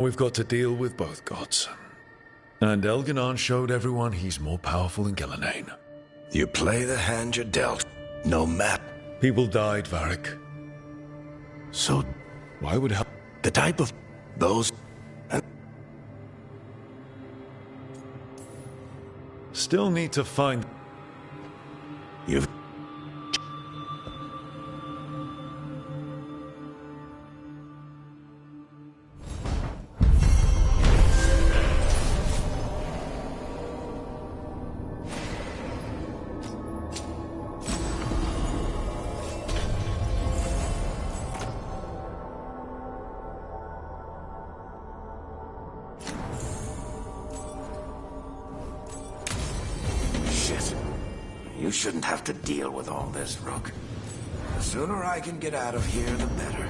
We've got to deal with both gods. And Elginan showed everyone he's more powerful than Gillenane. You play the hand you're dealt, no matter. People died, Varric. So, Why would the type of those... Still need to find... You've... You shouldn't have to deal with all this, Rook. The sooner I can get out of here, the better.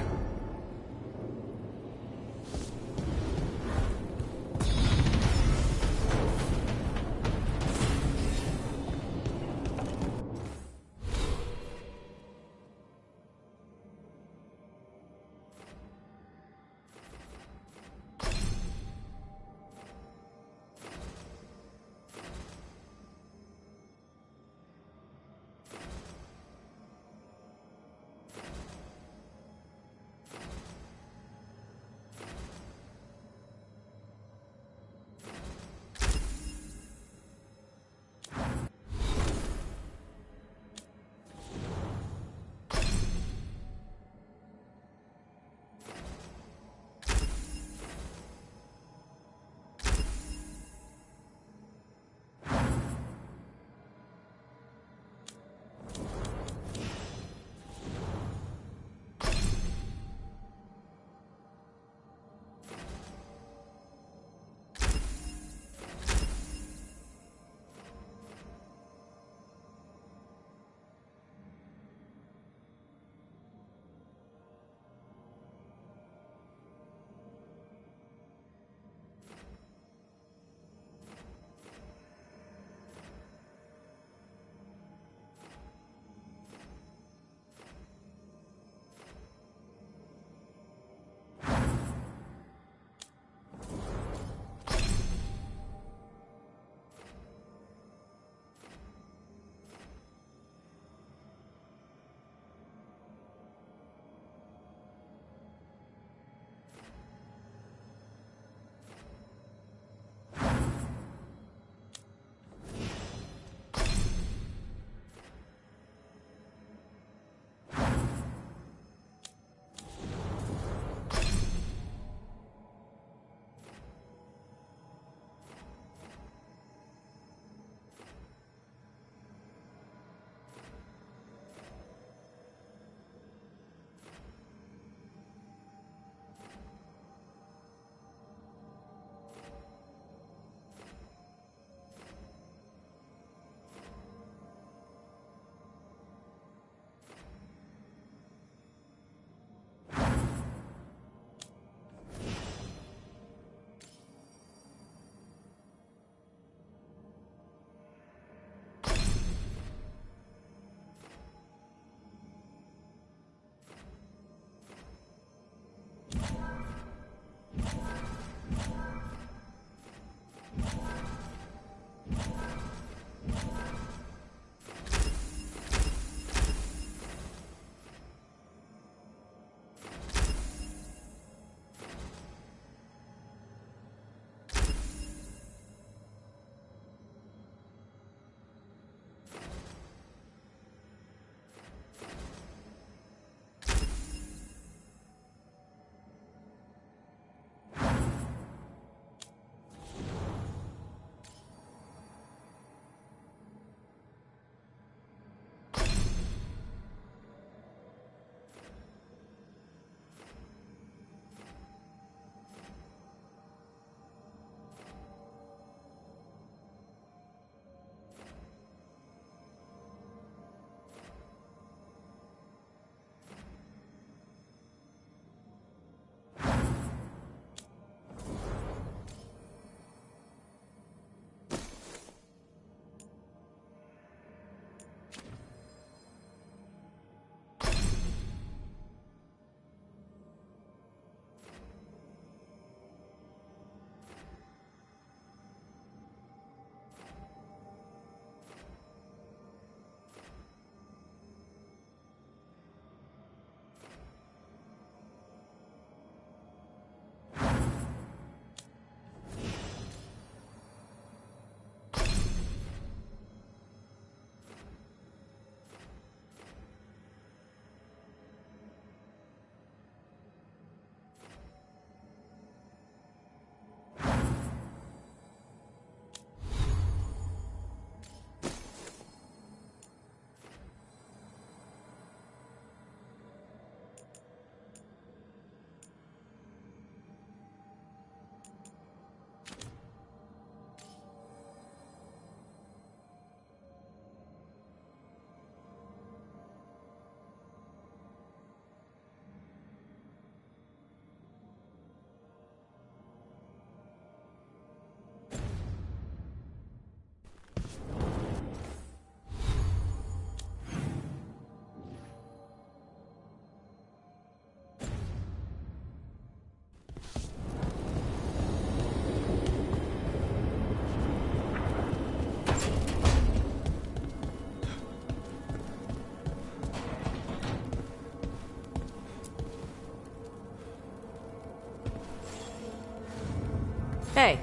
Hey,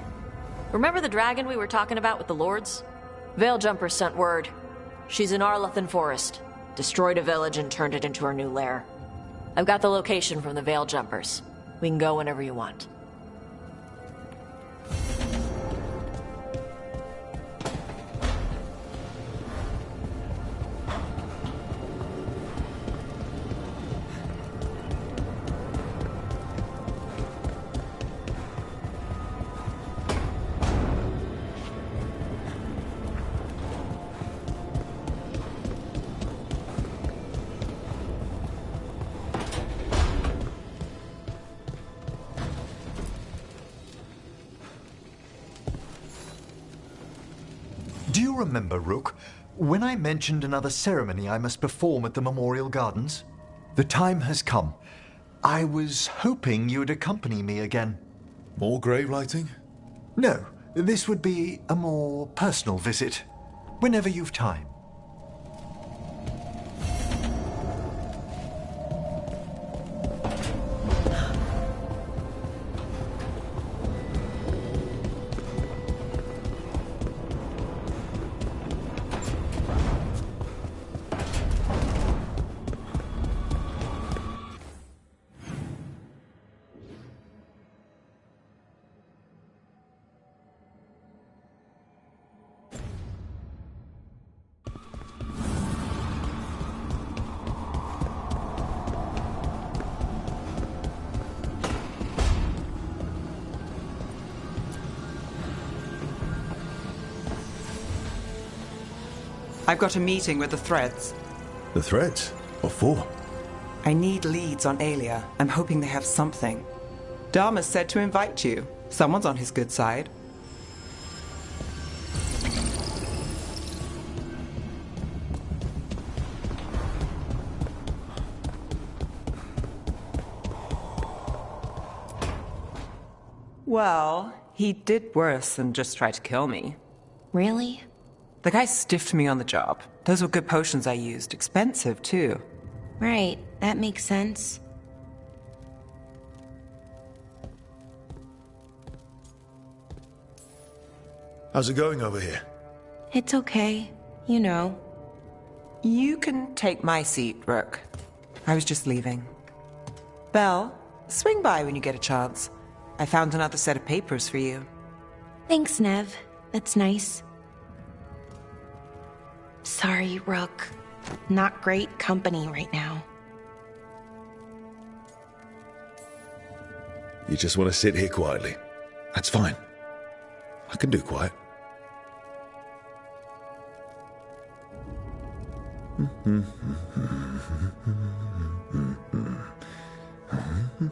remember the dragon we were talking about with the lords? Veiljumpers sent word. She's in Arlethan Forest. Destroyed a village and turned it into her new lair. I've got the location from the Veiljumpers. We can go whenever you want. Do you remember, Rook, when I mentioned another ceremony I must perform at the Memorial Gardens? The time has come. I was hoping you'd accompany me again. More grave lighting? No, this would be a more personal visit. Whenever you've time. I've got a meeting with the Threads. The threads? What for? I need leads on Aelia. I'm hoping they have something. Dharma said to invite you. Someone's on his good side. Well, he did worse than just try to kill me. Really? The guy stiffed me on the job. Those were good potions I used. Expensive, too. Right, that makes sense. How's it going over here? It's okay. You know. You can take my seat, Rook. I was just leaving. Belle, swing by when you get a chance. I found another set of papers for you. Thanks, Nev. That's nice. Sorry, Rook. Not great company right now. You just want to sit here quietly. That's fine. I can do quiet.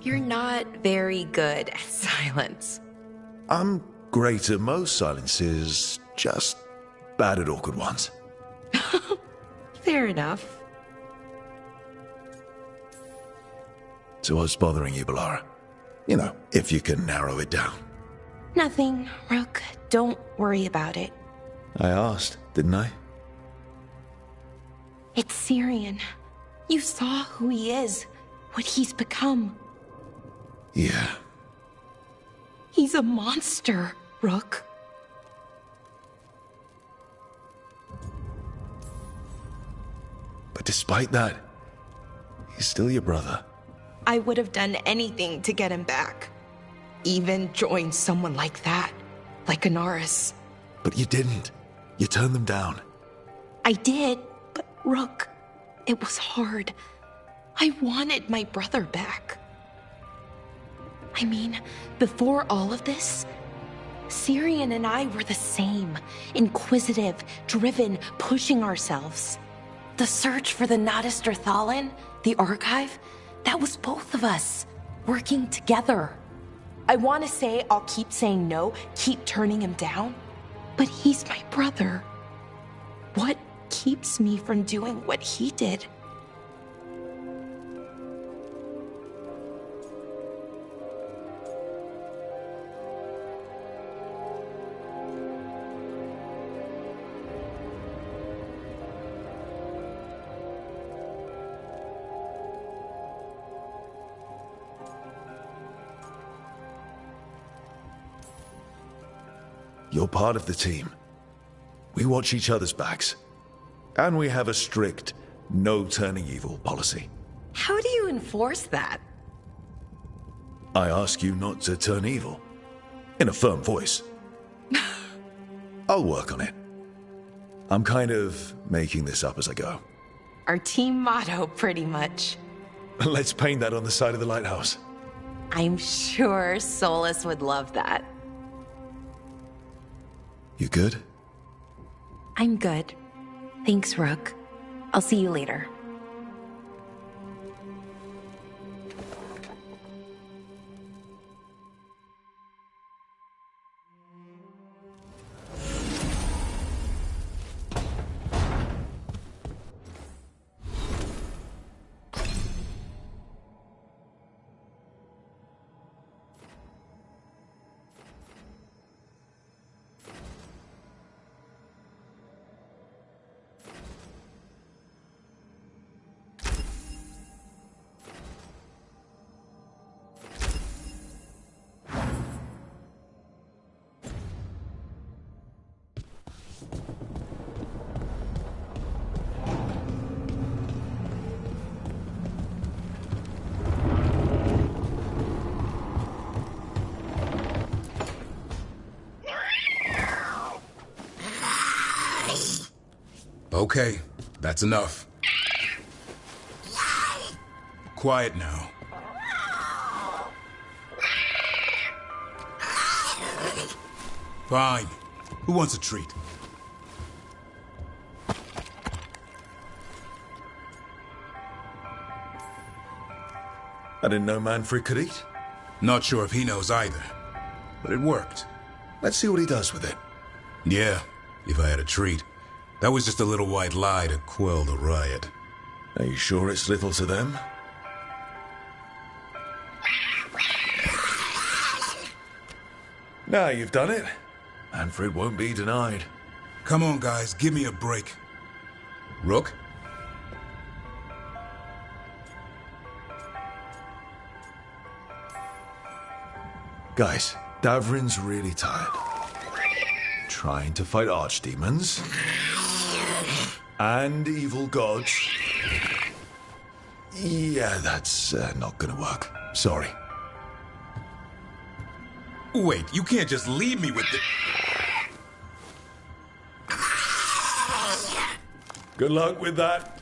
You're not very good at silence. I'm great at most silences, just bad at awkward ones. Fair enough. So what's bothering you, Balara? You know, if you can narrow it down. Nothing, Rook. Don't worry about it. I asked, didn't I? It's Syrian. You saw who he is, what he's become. Yeah. He's a monster, Rook. But despite that, he's still your brother. I would have done anything to get him back. Even join someone like that, like Anaris. But you didn't. You turned them down. I did, but Rook, it was hard. I wanted my brother back. I mean, before all of this, Syrian and I were the same. Inquisitive, driven, pushing ourselves. The search for the Nadister Thalin, the archive, that was both of us, working together. I want to say I'll keep saying no, keep turning him down, but he's my brother. What keeps me from doing what he did? You're part of the team. We watch each other's backs. And we have a strict no turning evil policy. How do you enforce that? I ask you not to turn evil. In a firm voice. I'll work on it. I'm kind of making this up as I go. Our team motto, pretty much. Let's paint that on the side of the lighthouse. I'm sure Solus would love that. You good? I'm good. Thanks, Rook. I'll see you later. Okay, that's enough. Quiet now. Fine. Who wants a treat? I didn't know Manfred could eat. Not sure if he knows either, but it worked. Let's see what he does with it. Yeah, if I had a treat. That was just a little white lie to quell the riot. Are you sure it's little to them? Now you've done it. Manfred won't be denied. Come on, guys, give me a break. Rook? Guys, Davrin's really tired. Trying to fight archdemons and evil gods. Yeah, that's not gonna work. Sorry. Wait, you can't just leave me with the... Good luck with that.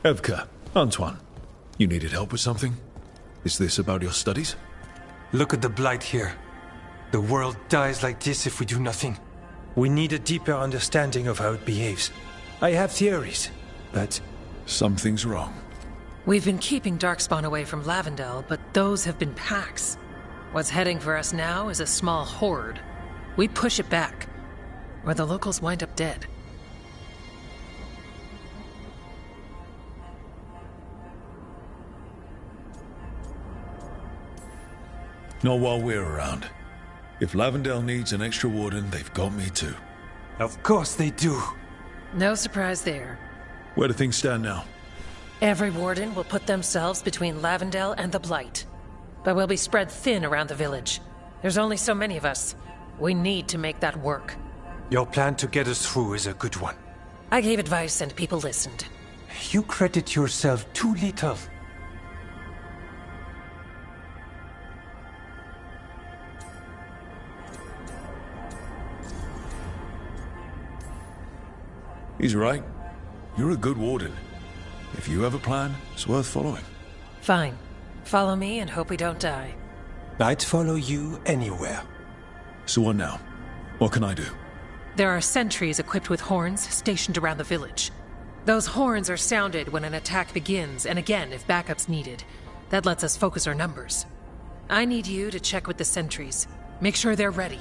Evka, Antoine, you needed help with something? Is this about your studies? Look at the blight here. The world dies like this if we do nothing. We need a deeper understanding of how it behaves. I have theories, but... Something's wrong. We've been keeping Darkspawn away from Lavendel, but those have been packs. What's heading for us now is a small horde. We push it back, or the locals wind up dead. Not while we're around. If Lavendel needs an extra warden, they've got me too. Of course they do. No surprise there. Where do things stand now? Every warden will put themselves between Lavendel and the Blight. But we'll be spread thin around the village. There's only so many of us. We need to make that work. Your plan to get us through is a good one. I gave advice and people listened. You credit yourself too little. He's right. You're a good warden. If you have a plan, it's worth following. Fine. Follow me and hope we don't die. I'd follow you anywhere. So what now? What can I do? There are sentries equipped with horns stationed around the village. Those horns are sounded when an attack begins, and again if backup's needed. That lets us focus our numbers. I need you to check with the sentries. Make sure they're ready.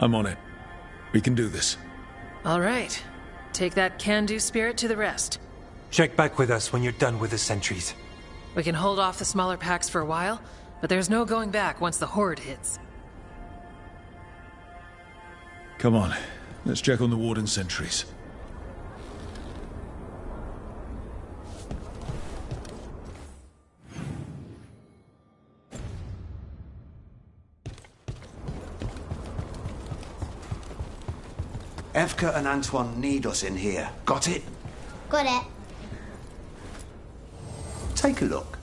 I'm on it. We can do this. All right. Take that can-do spirit to the rest. Check back with us when you're done with the sentries. We can hold off the smaller packs for a while, but there's no going back once the horde hits. Come on. Let's check on the warden sentries. Evka and Antoine need us in here. Got it? Got it. Take a look.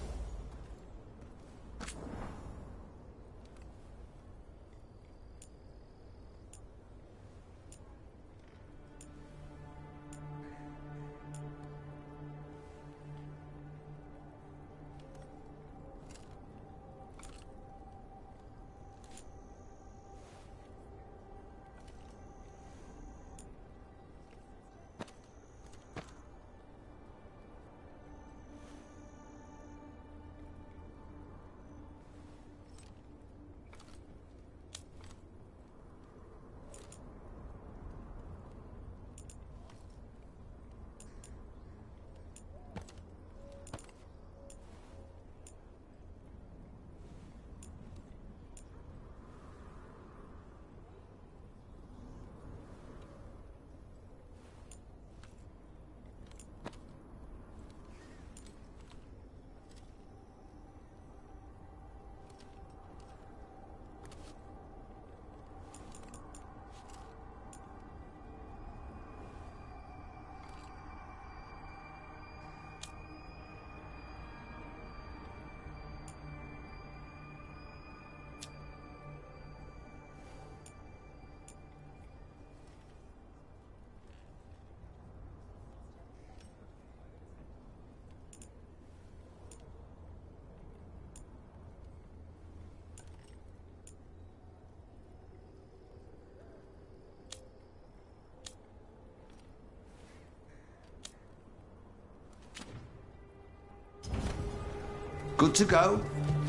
Good to go.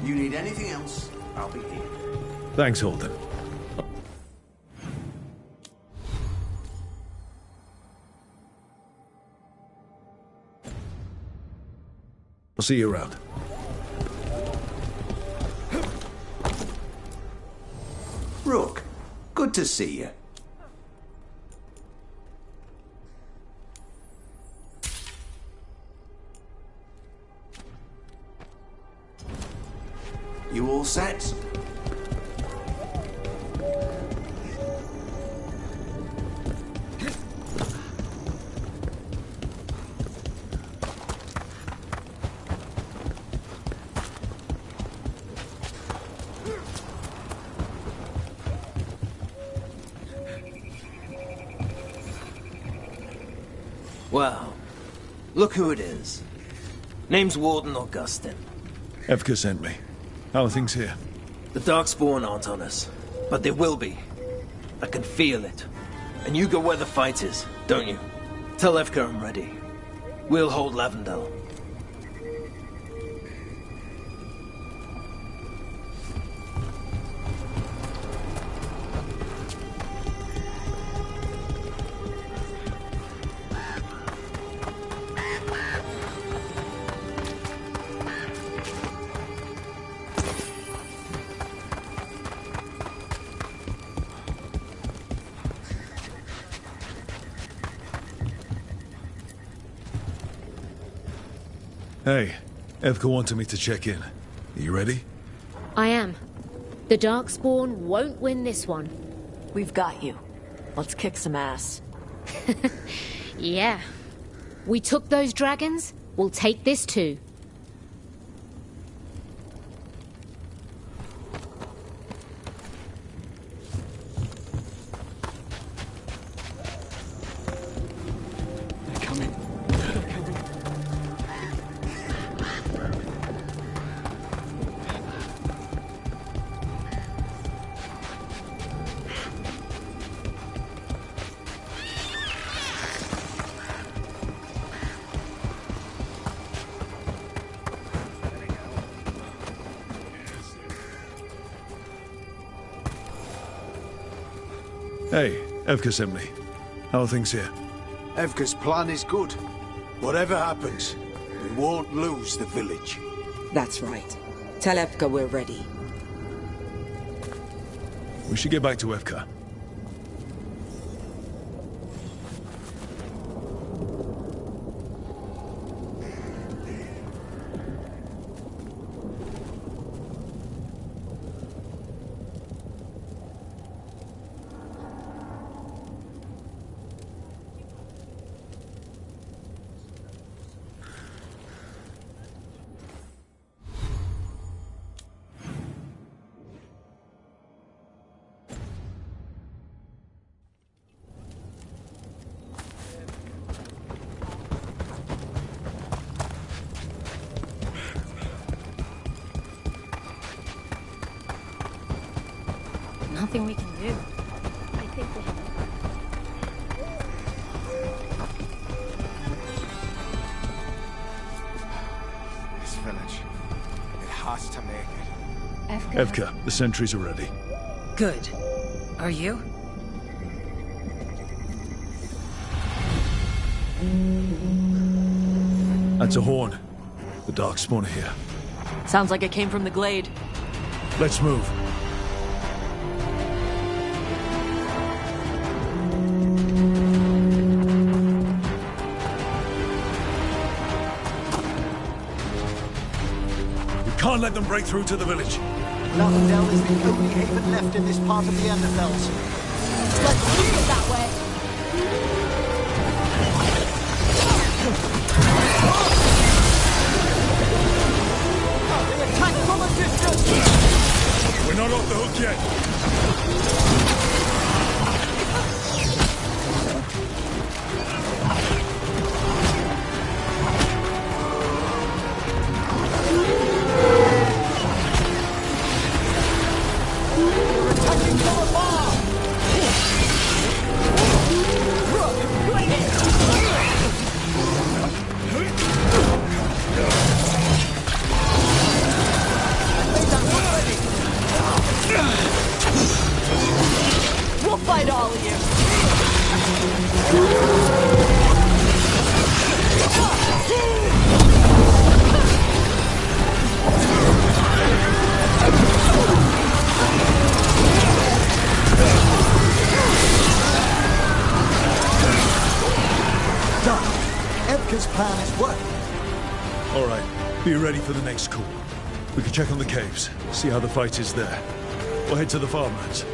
You need anything else, I'll be here. Thanks, Holden. I'll see you around. Rook, good to see you. You all set? Well, look who it is. Name's Warden Augustin. Evka sent me. How are things here? The Darkspawn aren't on us, but they will be. I can feel it. And you go where the fight is, don't you? Tell Evka I'm ready. We'll hold Lavendel. Hey, Evka wanted me to check in. Are you ready? I am. The Darkspawn won't win this one. We've got you. Let's kick some ass. Yeah. We took those dragons, we'll take this too. Hey, Evka sent me. How are things here? Evka's plan is good. Whatever happens, we won't lose the village. That's right. Tell Evka we're ready. We should get back to Evka. Nothing we can do. I think we have... This village, it has to make it. Evka, the sentries are ready. Good. Are you? That's a horn. The Darkspawn are here. Sounds like it came from the glade. Let's move. Can't let them break through to the village. Lavendel is the only haven left in this part of the Enderfells. Let's keep it that way. The attack from a distance! We're not off the hook yet. All right, be ready for the next call. We can check on the caves, see how the fight is there. We'll head to the farmlands.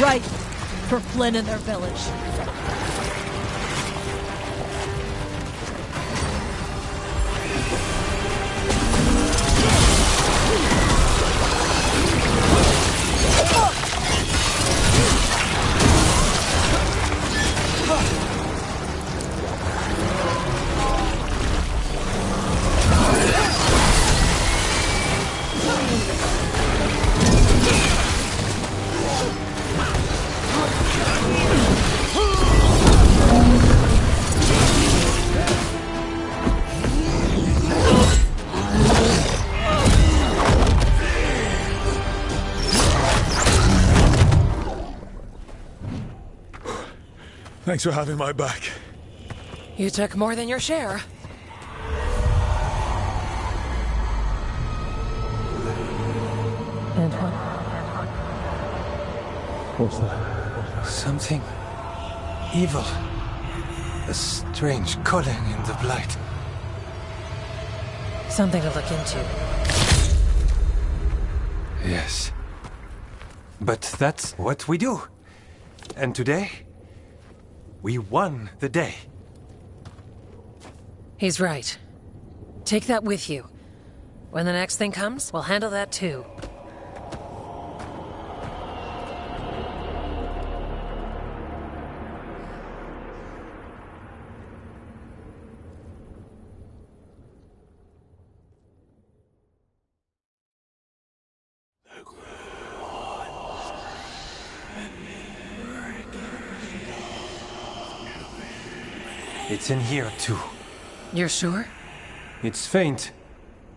Right, for Flynn and their village. Thanks for having my back. You took more than your share. Antoine? What's that? Something evil. A strange calling in the blight. Something to look into. Yes. But that's what we do. And today, we won the day. He's right. Take that with you. When the next thing comes, we'll handle that too. It's in here, too. You're sure? It's faint,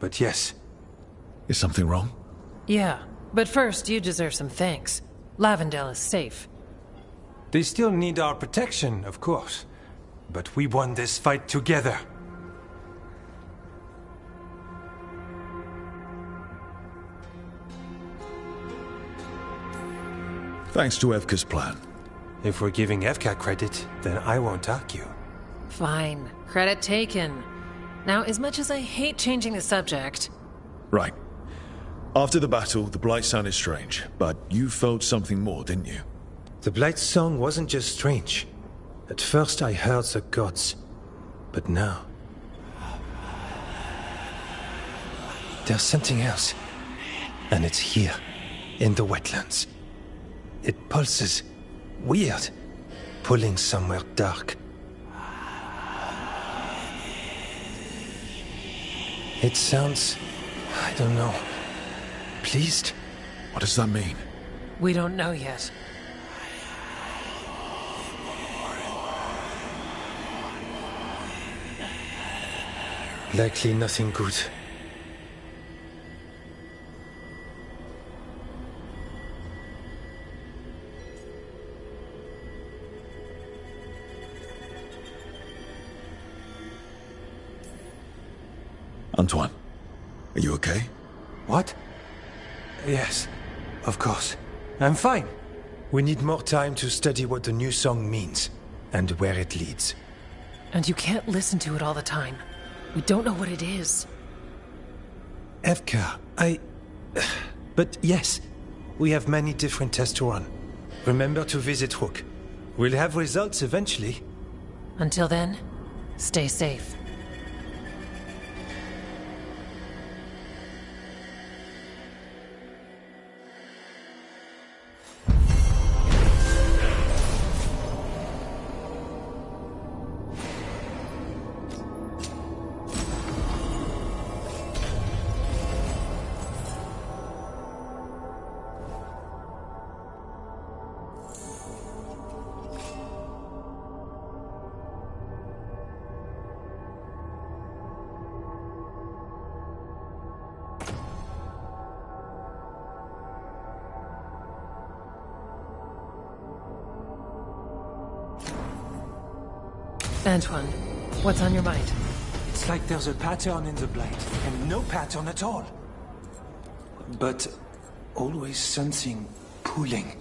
but yes. Is something wrong? Yeah, but first you deserve some thanks. Lavendale is safe. They still need our protection, of course. But we won this fight together. Thanks to Evka's plan. If we're giving Evka credit, then I won't argue. Fine. Credit taken. Now, as much as I hate changing the subject... Right. After the battle, the Blight sounded strange, but you felt something more, didn't you? The Blight song wasn't just strange. At first I heard the gods. But now... there's something else. And it's here, in the wetlands. It pulses. Weird. Pulling somewhere dark. It sounds... I don't know... pleased? What does that mean? We don't know yet. Likely nothing good. Antoine, are you okay? What? Yes, of course. I'm fine. We need more time to study what the new song means, and where it leads. And you can't listen to it all the time. We don't know what it is. Evka, But yes, we have many different tests to run. Remember to visit Rook. We'll have results eventually. Until then, stay safe. Antoine, what's on your mind? It's like there's a pattern in the blight, and no pattern at all. But always something pulling.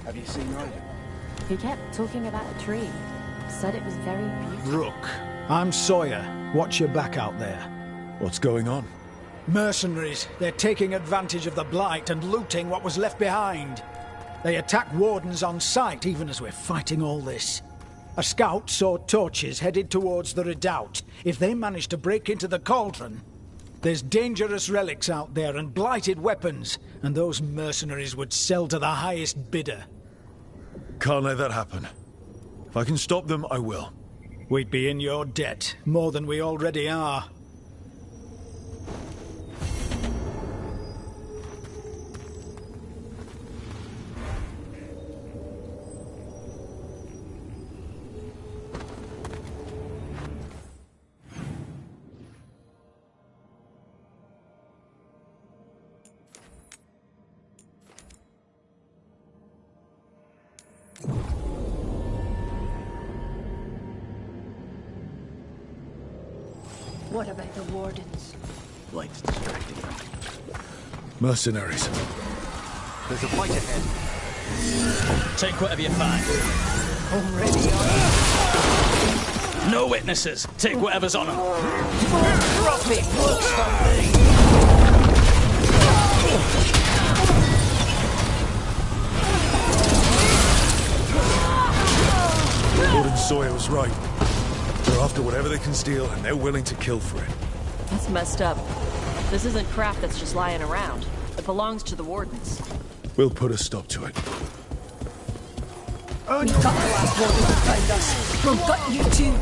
Have you seen Ryder? He kept talking about a tree. Said it was very beautiful. Rook, I'm Sawyer. Watch your back out there. What's going on? Mercenaries. They're taking advantage of the Blight and looting what was left behind. They attack wardens on sight, even as we're fighting all this. A scout saw torches headed towards the redoubt. If they manage to break into the cauldron, there's dangerous relics out there and blighted weapons, and those mercenaries would sell to the highest bidder. Can't let that happen. If I can stop them, I will. We'd be in your debt, more than we already are. What about the Wardens? Light's distracting them. Mercenaries. There's a fight ahead. Take whatever you find. Already on. No witnesses. Take whatever's on them. Drop it, looks for me. Warden Sawyer was right. They're after whatever they can steal, and they're willing to kill for it. That's messed up. This isn't crap that's just lying around. It belongs to the Wardens. We'll put a stop to it. We've got the last Warden to find us. We've got you too.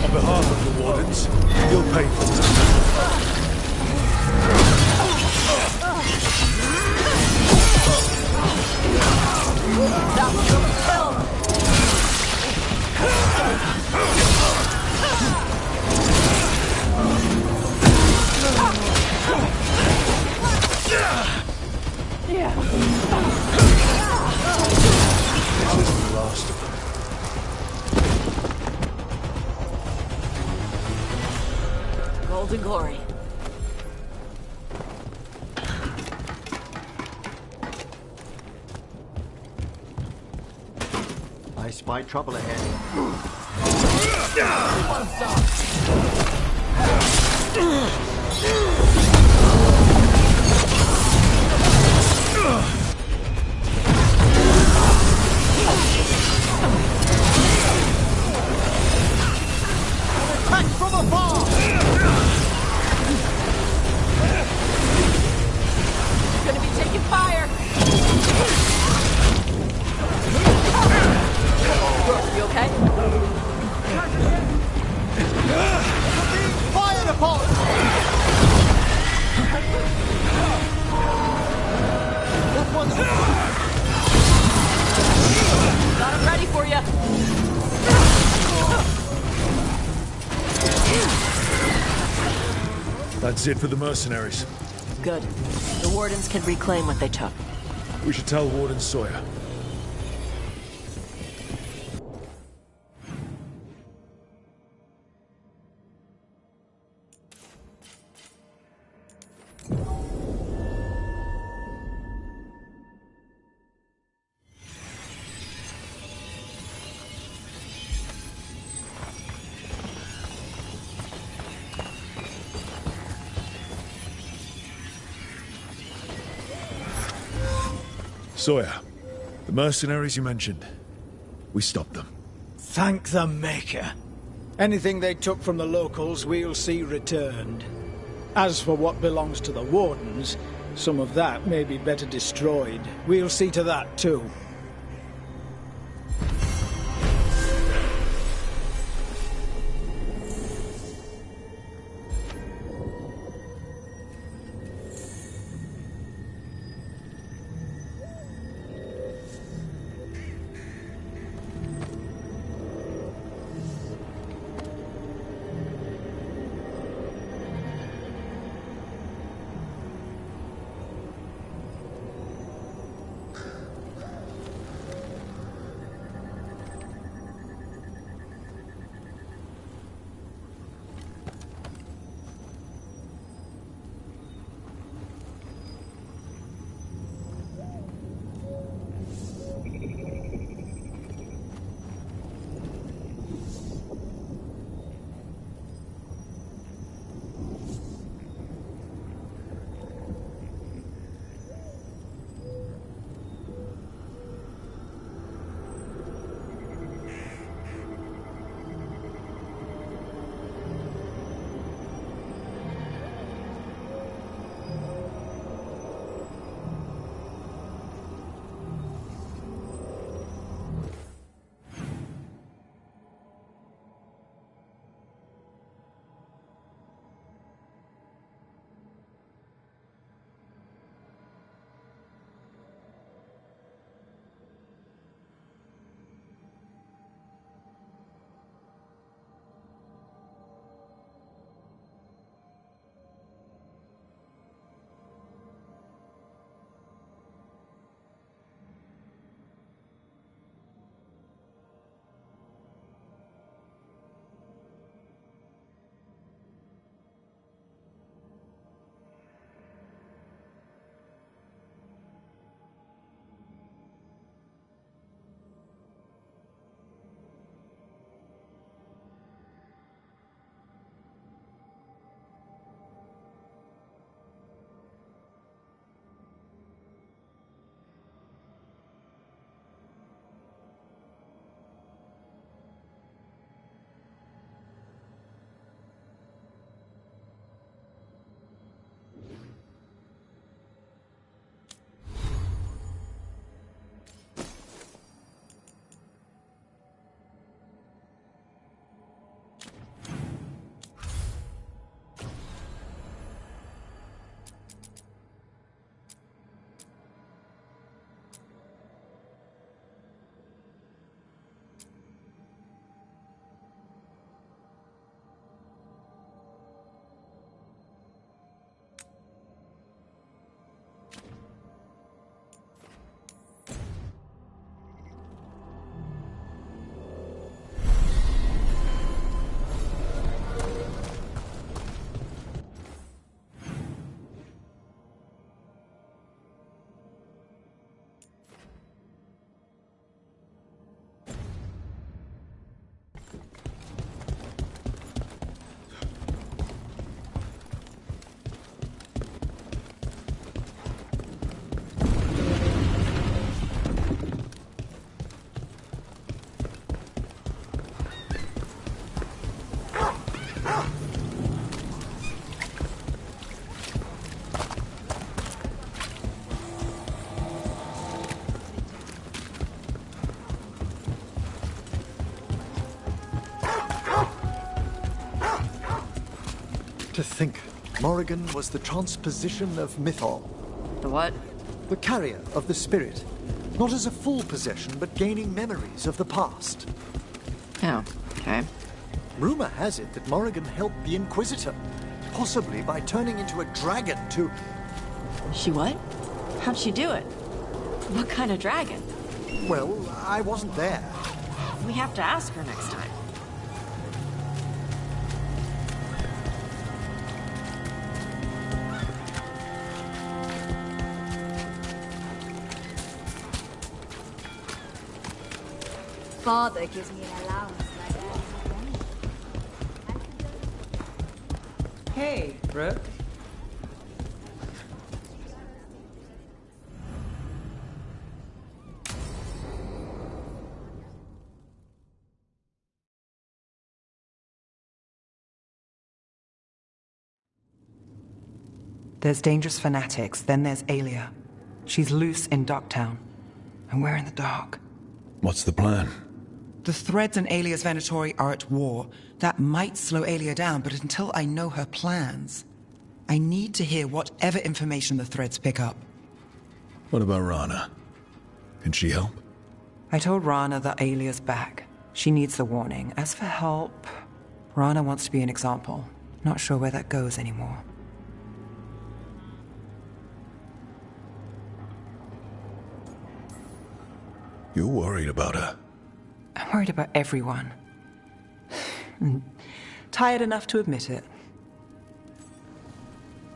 On behalf of the Wardens, you'll pay for this. That was a kill. This isn't the last of them. Golden glory. I spy trouble ahead. Attack from afar! You're gonna be taking fire! You okay? Fired upon! This one's Got him ready for you. That's it for the mercenaries. Good. The Wardens can reclaim what they took. We should tell Warden Sawyer. Sawyer, the mercenaries you mentioned, we stopped them. Thank the Maker. Anything they took from the locals, we'll see returned. As for what belongs to the Wardens, some of that may be better destroyed. We'll see to that, too. To think, Morrigan was the transposition of Mythol. The what? The carrier of the spirit. Not as a full possession, but gaining memories of the past. Oh, okay. Rumor has it that Morrigan helped the Inquisitor, possibly by turning into a dragon to... She what? How'd she do it? What kind of dragon? Well, I wasn't there. We have to ask her next time. Father gives me an allowance like that. Hey, Rook. There's dangerous fanatics, then there's Aelia. She's loose in Docktown, and we're in the dark. What's the plan? The Threads and Aelia's Venatori are at war. That might slow Aelia down, but until I know her plans, I need to hear whatever information the Threads pick up. What about Rana? Can she help? I told Rana that Aelia's back. She needs the warning. As for help, Rana wants to be an example. Not sure where that goes anymore. You're worried about her. I'm worried about everyone. Tired enough to admit it.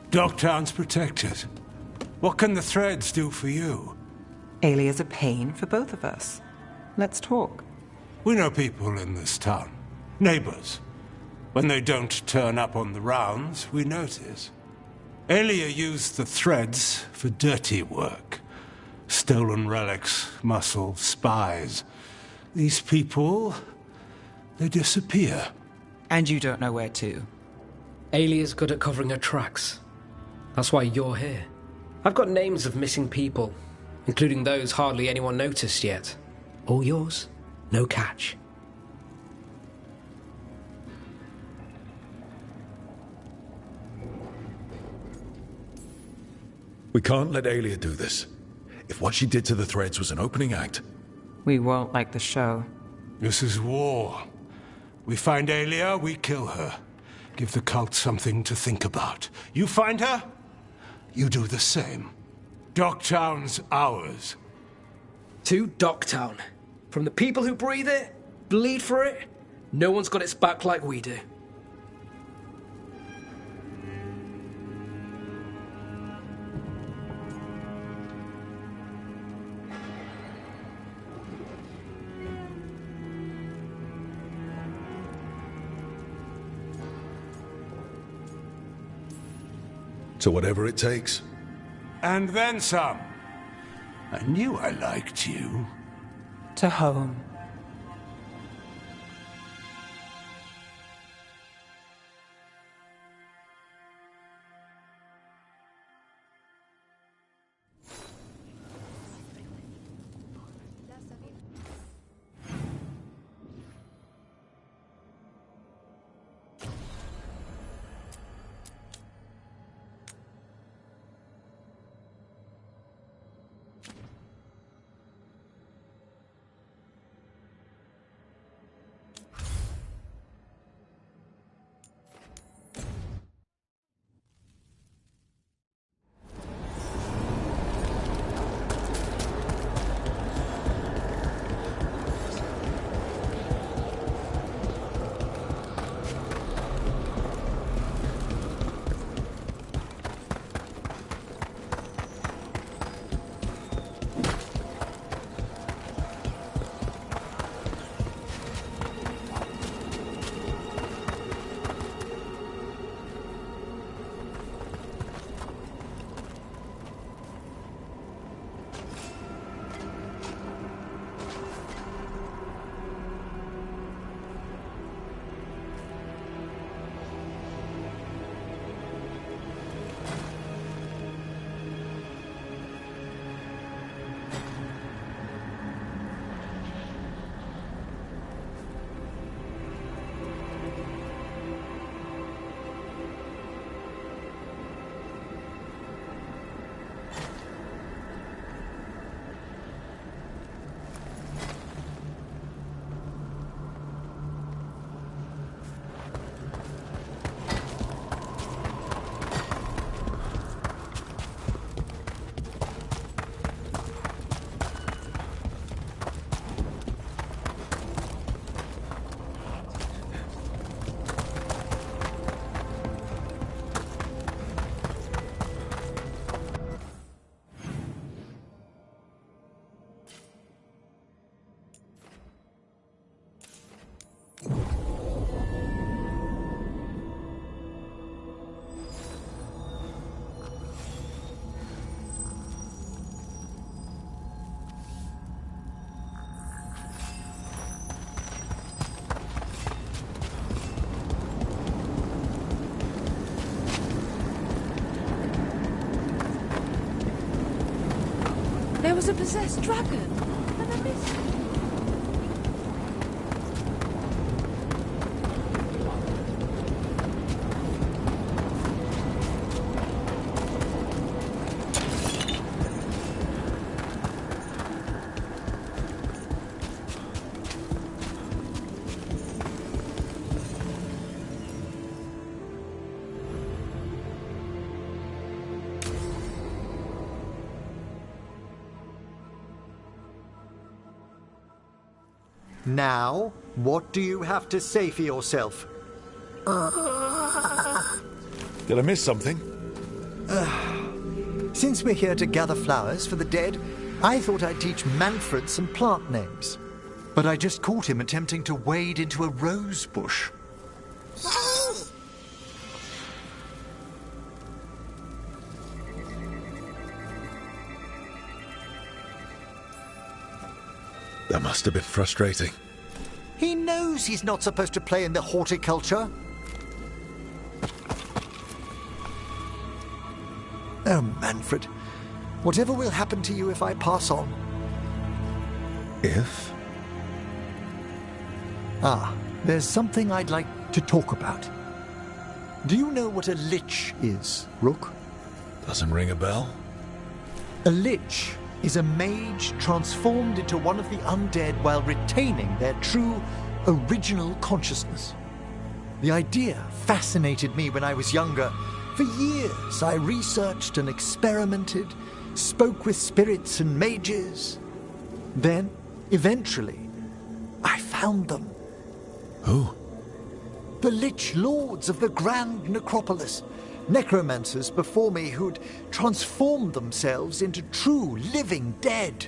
Docktown's protected. What can the Threads do for you? Aelia's a pain for both of us. Let's talk. We know people in this town. Neighbors. When they don't turn up on the rounds, we notice. Aelia used the Threads for dirty work. Stolen relics, muscle, spies. These people, they disappear. And you don't know where to. Aelia's good at covering her tracks. That's why you're here. I've got names of missing people, including those hardly anyone noticed yet. All yours, no catch. We can't let Aelia do this. If what she did to the Threads was an opening act... We won't like the show. This is war. We find Aelia, we kill her. Give the cult something to think about. You find her, you do the same. Docktown's ours. To Docktown. From the people who breathe it, bleed for it, no one's got its back like we do. So whatever it takes. And then some. I knew I liked you. To home. was a possessed dragon, and I missed it. Now, what do you have to say for yourself? Did I miss something? Since we're here to gather flowers for the dead, I thought I'd teach Manfred some plant names. But I just caught him attempting to wade into a rose bush. That must have been frustrating. He knows he's not supposed to play in the horticulture. Oh, Manfred. Whatever will happen to you if I pass on? If? There's something I'd like to talk about. Do you know what a lich is, Rook? Doesn't ring a bell. A lich is a mage transformed into one of the undead while retaining their true, original consciousness. The idea fascinated me when I was younger. For years, I researched and experimented, spoke with spirits and mages. Then, eventually, I found them. Who? The Lich Lords of the Grand Necropolis. Necromancers before me who'd transformed themselves into true living dead.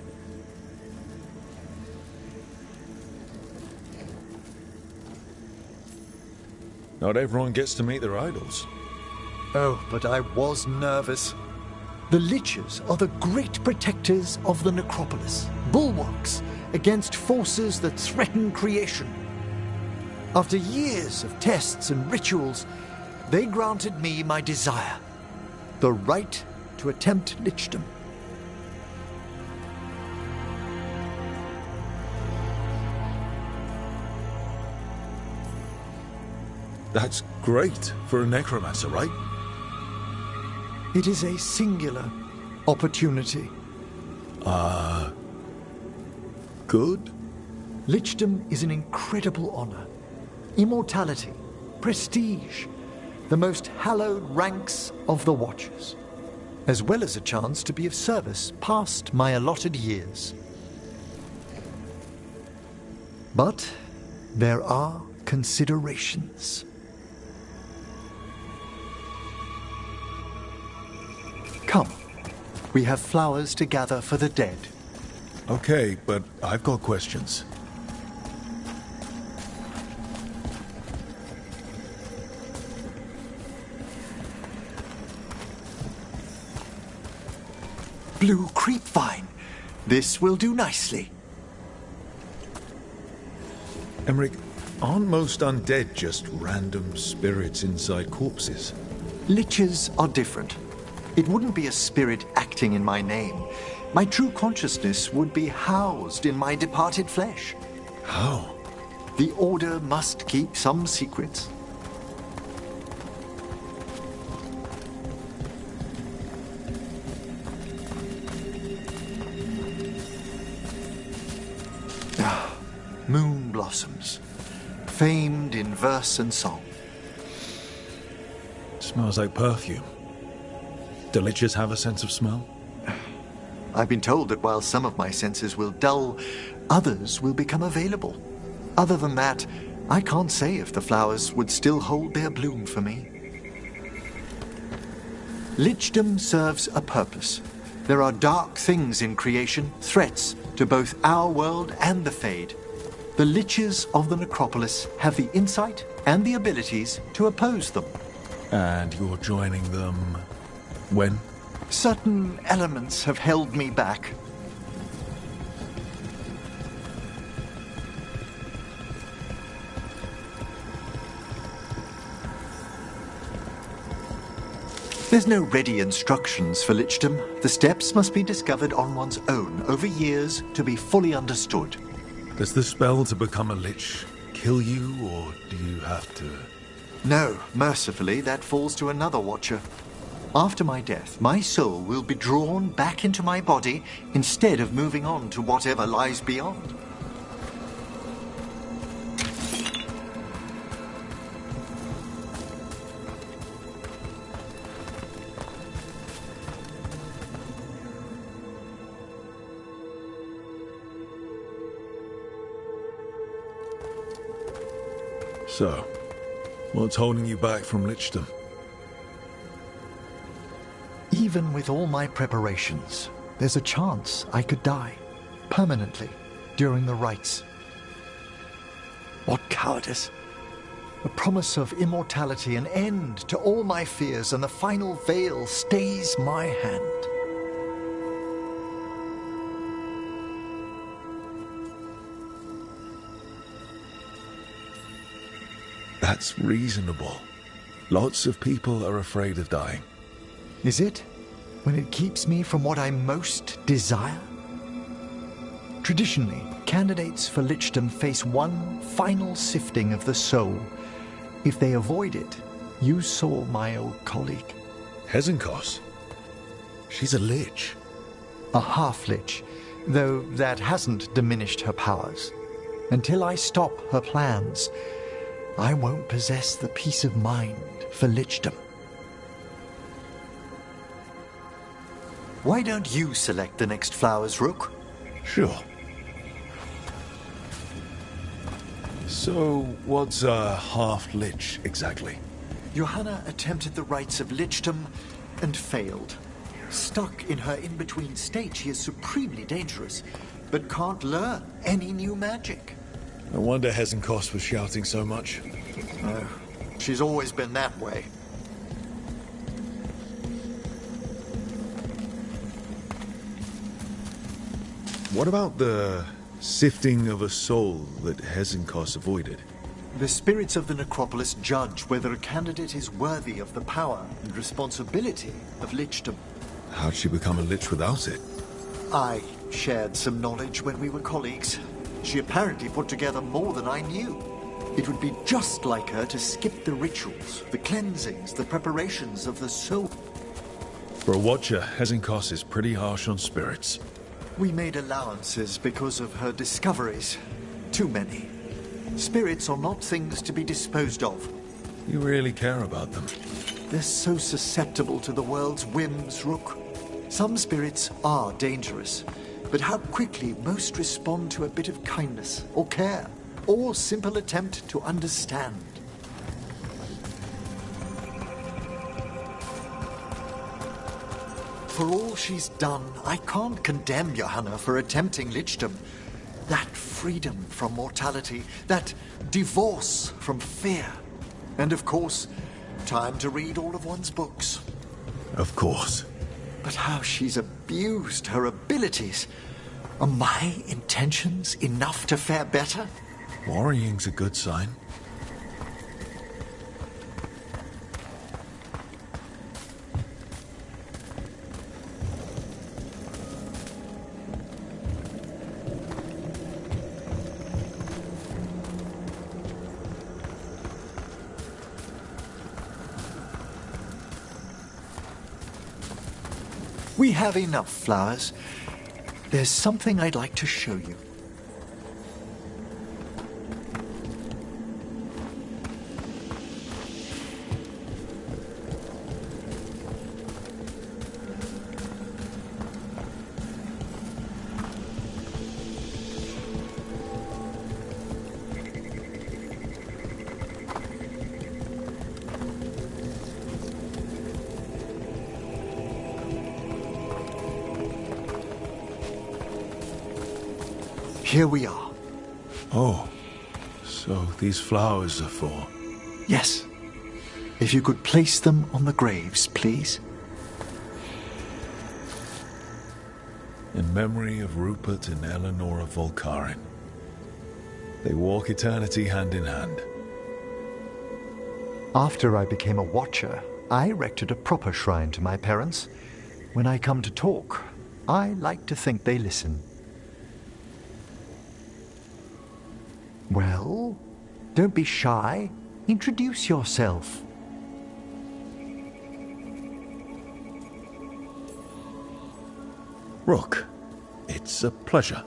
Not everyone gets to meet their idols. Oh, but I was nervous. The Liches are the great protectors of the necropolis, bulwarks against forces that threaten creation. After years of tests and rituals, they granted me my desire, the right to attempt lichdom. That's great for a necromancer, right? It is a singular opportunity. Good? Lichdom is an incredible honor. Immortality, prestige, the most hallowed ranks of the Watchers, as well as a chance to be of service past my allotted years. But there are considerations. Come, we have flowers to gather for the dead. Okay, but I've got questions. Blue creepvine. This will do nicely. Emmerich, aren't most undead just random spirits inside corpses? Liches are different. It wouldn't be a spirit acting in my name. My true consciousness would be housed in my departed flesh. How? The Order must keep some secrets. Moon blossoms, famed in verse and song. Smells like perfume. Do liches have a sense of smell? I've been told that while some of my senses will dull, others will become available. Other than that, I can't say if the flowers would still hold their bloom for me. Lichdom serves a purpose. There are dark things in creation, threats to both our world and the Fade. The Liches of the Necropolis have the insight and the abilities to oppose them. And you're joining them when? Certain elements have held me back. There's no ready instructions for lichdom. The steps must be discovered on one's own over years to be fully understood. Does the spell to become a lich kill you, or do you have to... No, mercifully, that falls to another watcher. After my death, my soul will be drawn back into my body instead of moving on to whatever lies beyond. So, what's holding you back from lichdom? Even with all my preparations, there's a chance I could die, permanently, during the rites. What cowardice! A promise of immortality, an end to all my fears, and the final veil stays my hand. That's reasonable. Lots of people are afraid of dying. Is it? When it keeps me from what I most desire? Traditionally, candidates for lichdom face one final sifting of the soul. If they avoid it, you saw my old colleague. Hezenkos? She's a lich. A half-lich, though that hasn't diminished her powers. Until I stop her plans, I won't possess the peace of mind for lichdom. Why don't you select the next flowers, Rook? Sure. So, what's a half-lich exactly? Johanna attempted the rites of lichdom and failed. Stuck in her in-between state, she is supremely dangerous, but can't learn any new magic. No wonder Hezenkos was shouting so much. No, she's always been that way. What about the sifting of a soul that Hezenkos avoided? The spirits of the necropolis judge whether a candidate is worthy of the power and responsibility of lichdom. How'd she become a lich without it? I shared some knowledge when we were colleagues. She apparently put together more than I knew. It would be just like her to skip the rituals, the cleansings, the preparations of the soul. For a watcher, Hezenkos is pretty harsh on spirits. We made allowances because of her discoveries. Too many. Spirits are not things to be disposed of. You really care about them. They're so susceptible to the world's whims, Rook. Some spirits are dangerous, but how quickly most respond to a bit of kindness or care, or simple attempt to understand. For all she's done, I can't condemn Johanna for attempting lichdom. That freedom from mortality, that divorce from fear. And of course, time to read all of one's books. Of course. But how she's abused her abilities. Are my intentions enough to fare better? Worrying's a good sign. We have enough flowers. There's something I'd like to show you. Here we are. Oh, so these flowers are for... Yes. If you could place them on the graves, please. In memory of Rupert and Eleanora Volkaren. They walk eternity hand in hand. After I became a watcher, I erected a proper shrine to my parents. When I come to talk, I like to think they listen. Well, don't be shy. Introduce yourself. Rook, it's a pleasure.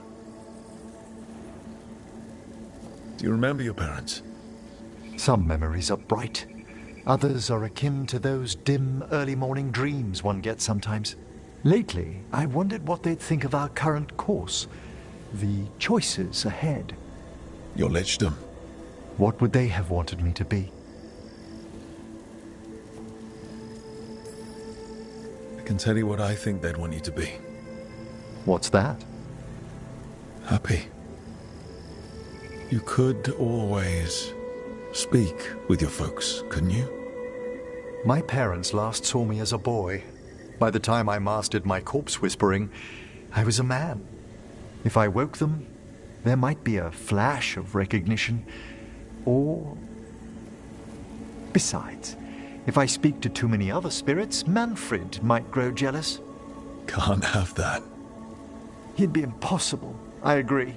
Do you remember your parents? Some memories are bright. Others are akin to those dim, early morning dreams one gets sometimes. Lately, I wondered what they'd think of our current course, the choices ahead. Your lichdom. What would they have wanted me to be? I can tell you what I think they'd want you to be. What's that? Happy. You could always speak with your folks, couldn't you? My parents last saw me as a boy. By the time I mastered my corpse whispering, I was a man. If I woke them, there might be a flash of recognition, or... Besides, if I speak to too many other spirits, Manfred might grow jealous. Can't have that. He'd be impossible, I agree.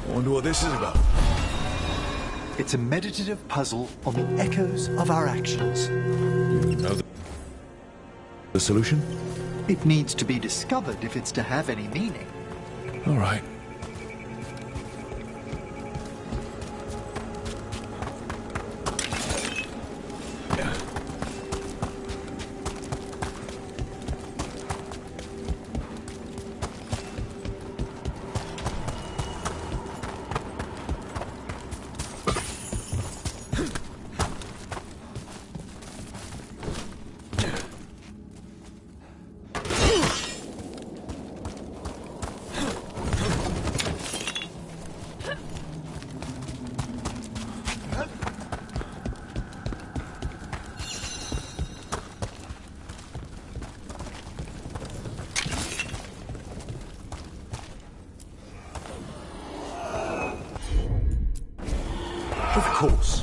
I wonder what this is about. It's a meditative puzzle on the echoes of our actions. You know the solution? It needs to be discovered if it's to have any meaning. All right. Of course.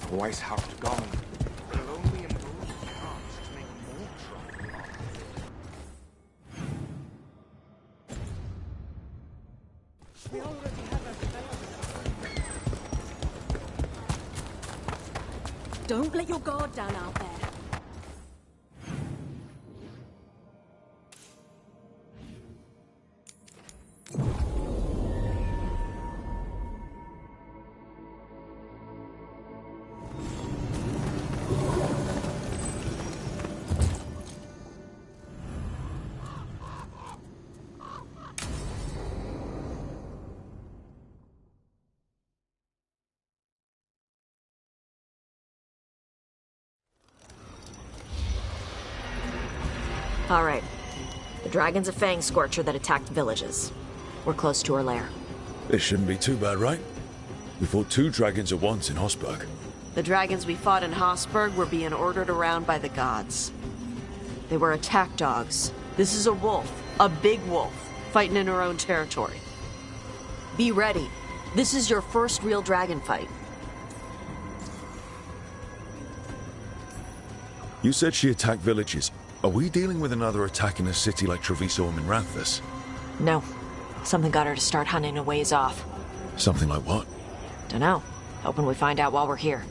Twice half gone. It'll only impose the chance to make more trouble. We already have a development. Don't let your guard down out there. All right. The dragon's a fang scorcher that attacked villages. We're close to her lair. This shouldn't be too bad, right? We fought 2 dragons at once in Hosberg. The dragons we fought in Hosberg were being ordered around by the gods. They were attack dogs. This is a wolf, a big wolf, fighting in her own territory. Be ready. This is your first real dragon fight. You said she attacked villages. Are we dealing with another attack in a city like Treviso or Minranthus? No. Something got her to start hunting a ways off. Something like what? Dunno. Hoping we find out while we're here.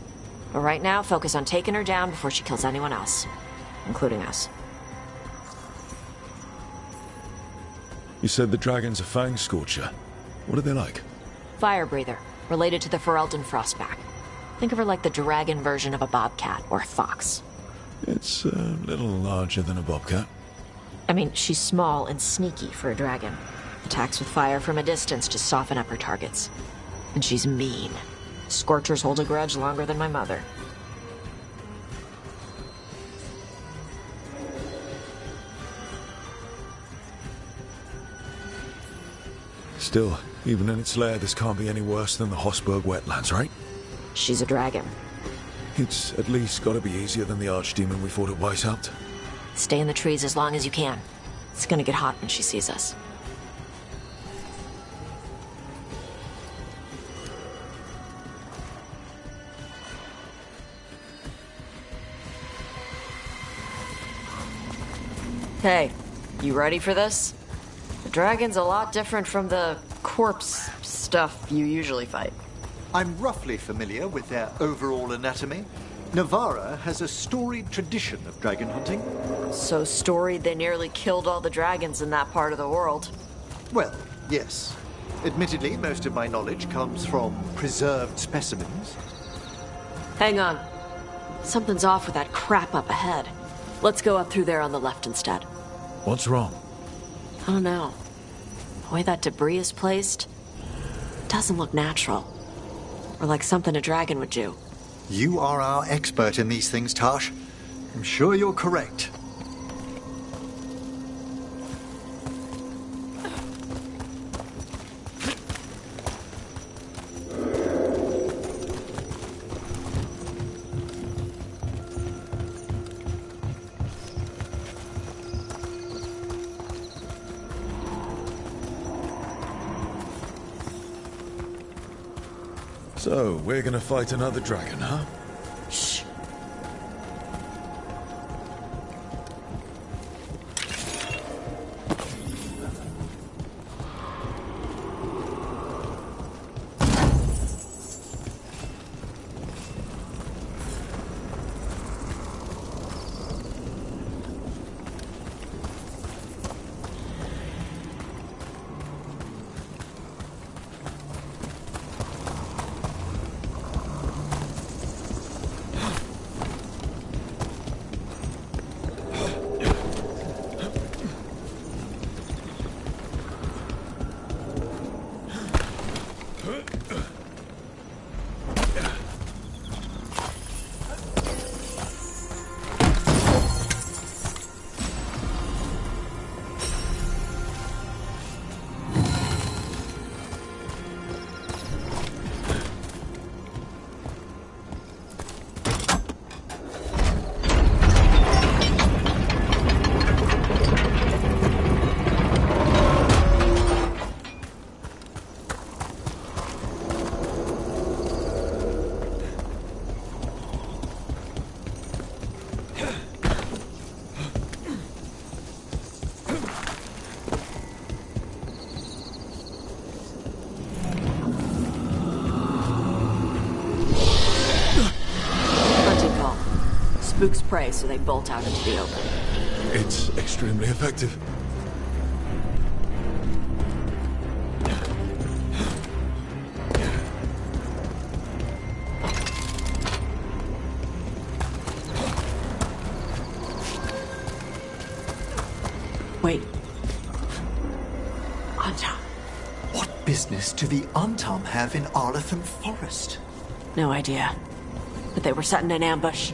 But right now, focus on taking her down before she kills anyone else. Including us. You said the dragon's a fang scorcher. What are they like? Fire breather. Related to the Ferelden Frostback. Think of her like the dragon version of a bobcat or a fox. It's a little larger than a bobcat. I mean, she's small and sneaky for a dragon. Attacks with fire from a distance to soften up her targets. And she's mean. Scorchers hold a grudge longer than my mother. Still, even in its lair, this can't be any worse than the Hosberg wetlands, right? She's a dragon. It's at least gotta be easier than the archdemon we fought at Weishaupt. Stay in the trees as long as you can. It's gonna get hot when she sees us. Hey, you ready for this? The dragon's a lot different from the corpse stuff you usually fight. I'm roughly familiar with their overall anatomy. Navarra has a storied tradition of dragon hunting. So storied they nearly killed all the dragons in that part of the world. Well, yes. Admittedly, most of my knowledge comes from preserved specimens. Hang on. Something's off with that crap up ahead. Let's go up through there on the left instead. What's wrong? I don't know. The way that debris is placed doesn't look natural. Or like something a dragon would do. You are our expert in these things, Tash. I'm sure you're correct. So, we're gonna fight another dragon, huh? Shh. spooks prey, so they bolt out into the open. It's extremely effective. Wait. Antam. What business do the Antam have in Arlathan Forest? No idea. But they were setting an ambush.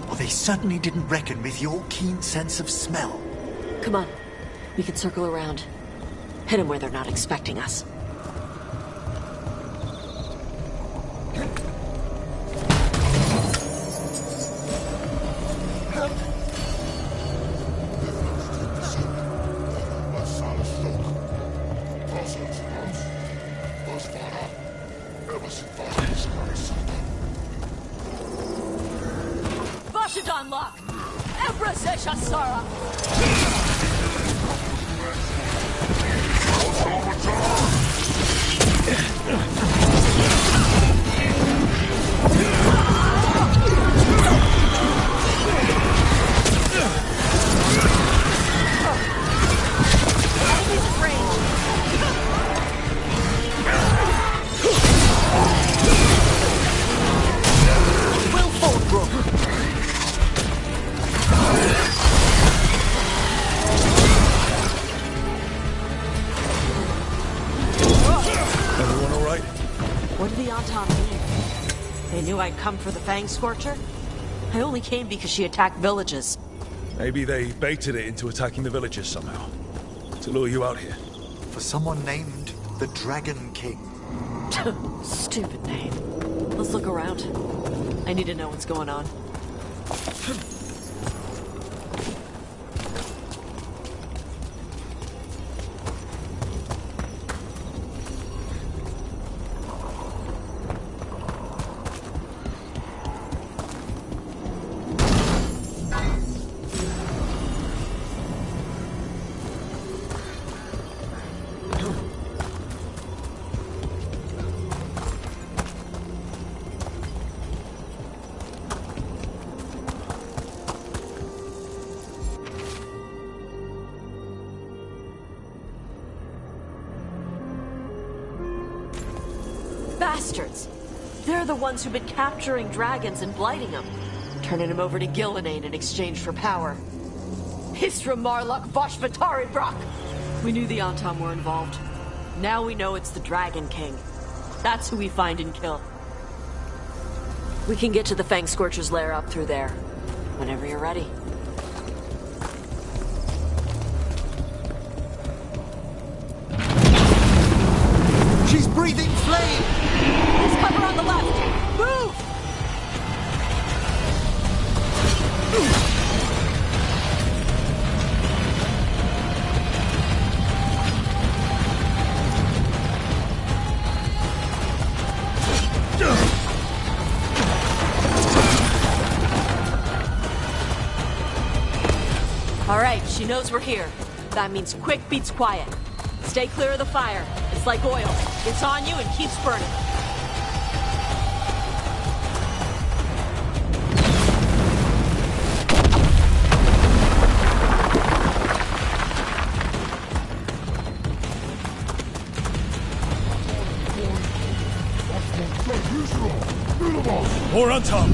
Well, they certainly didn't reckon with your keen sense of smell. Come on. We can circle around. Hit them where they're not expecting us. Vashidon lock! Empress Eshasara! I'd come for the Fang Scorcher? I only came because she attacked villages. Maybe they baited it into attacking the villages somehow. To lure you out here. For someone named the Dragon King. Stupid name. Let's look around. I need to know what's going on. Bastards! They're the ones who've been capturing dragons and blighting them, turning them over to Gillenane in exchange for power. Hisra Marluk Voshvatari Brock! We knew the Antam were involved. Now we know it's the Dragon King. That's who we find and kill. We can get to the Fang Scorcher's lair up through there. Whenever you're ready. She's breathing flame! There's cover on the left! Move! All right, she knows we're here. That means quick beats quiet. Stay clear of the fire. It's like oil. It's on you and keeps burning. More on top!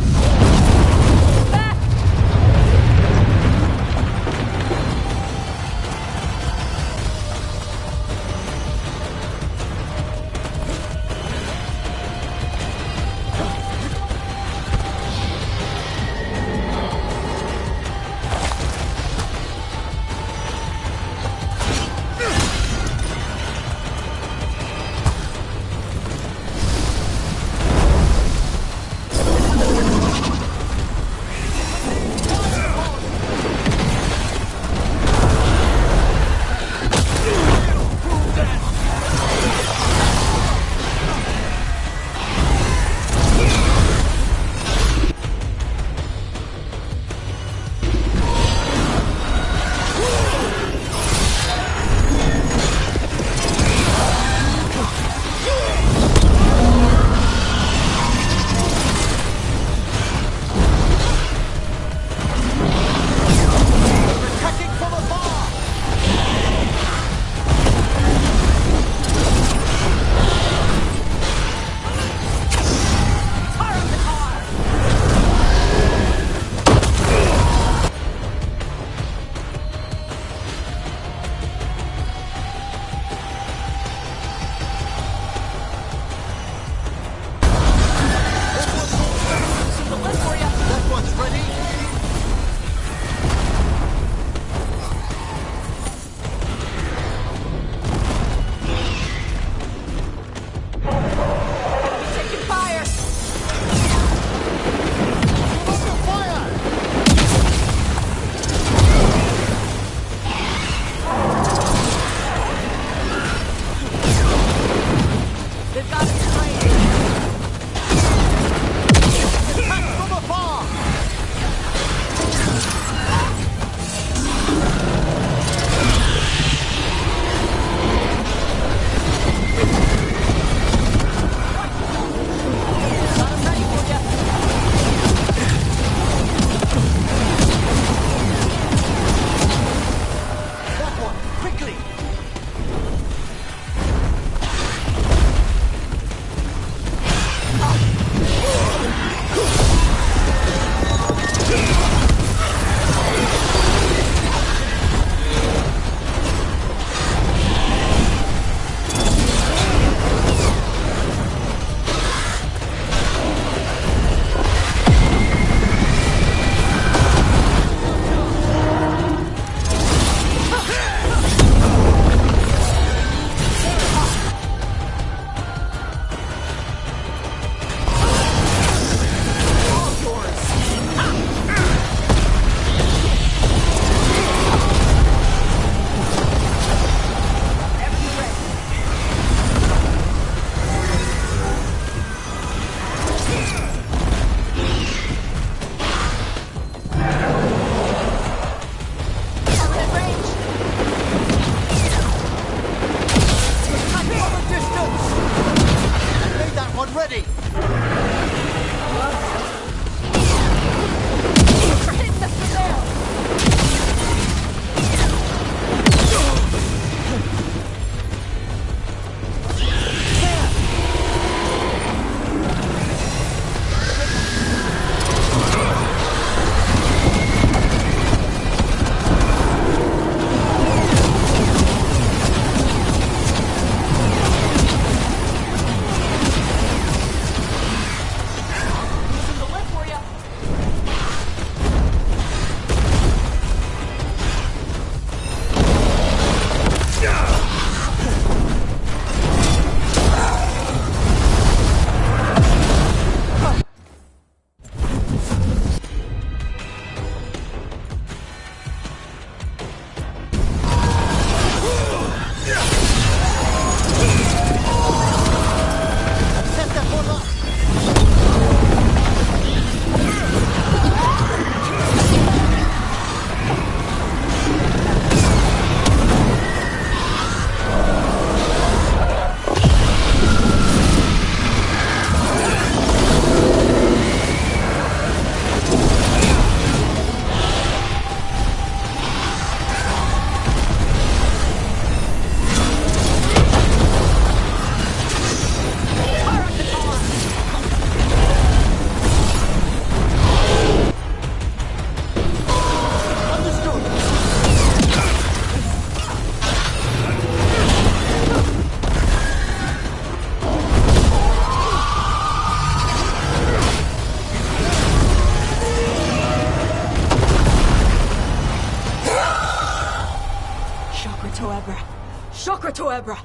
Shokratoebra.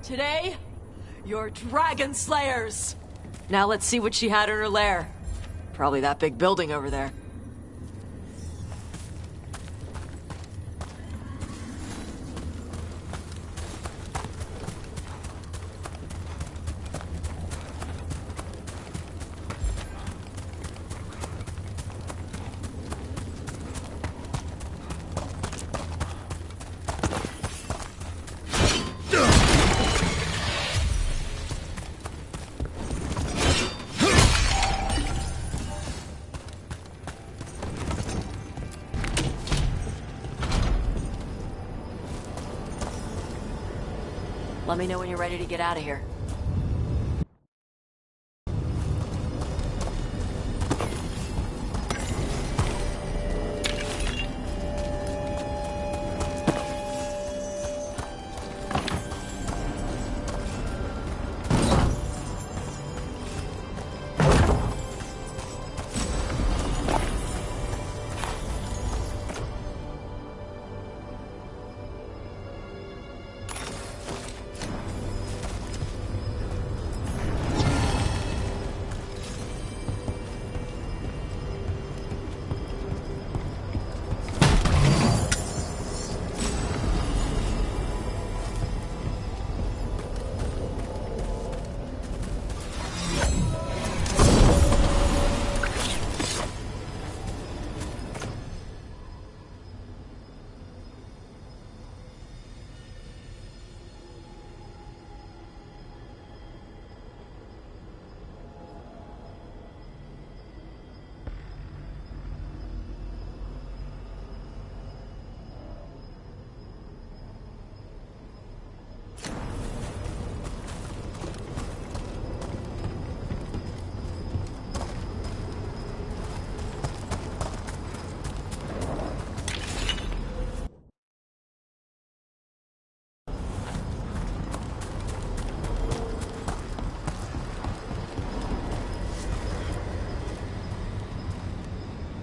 Today, you're dragon slayers. Now let's see what she had in her lair. Probably that big building over there. Let me know when you're ready to get out of here.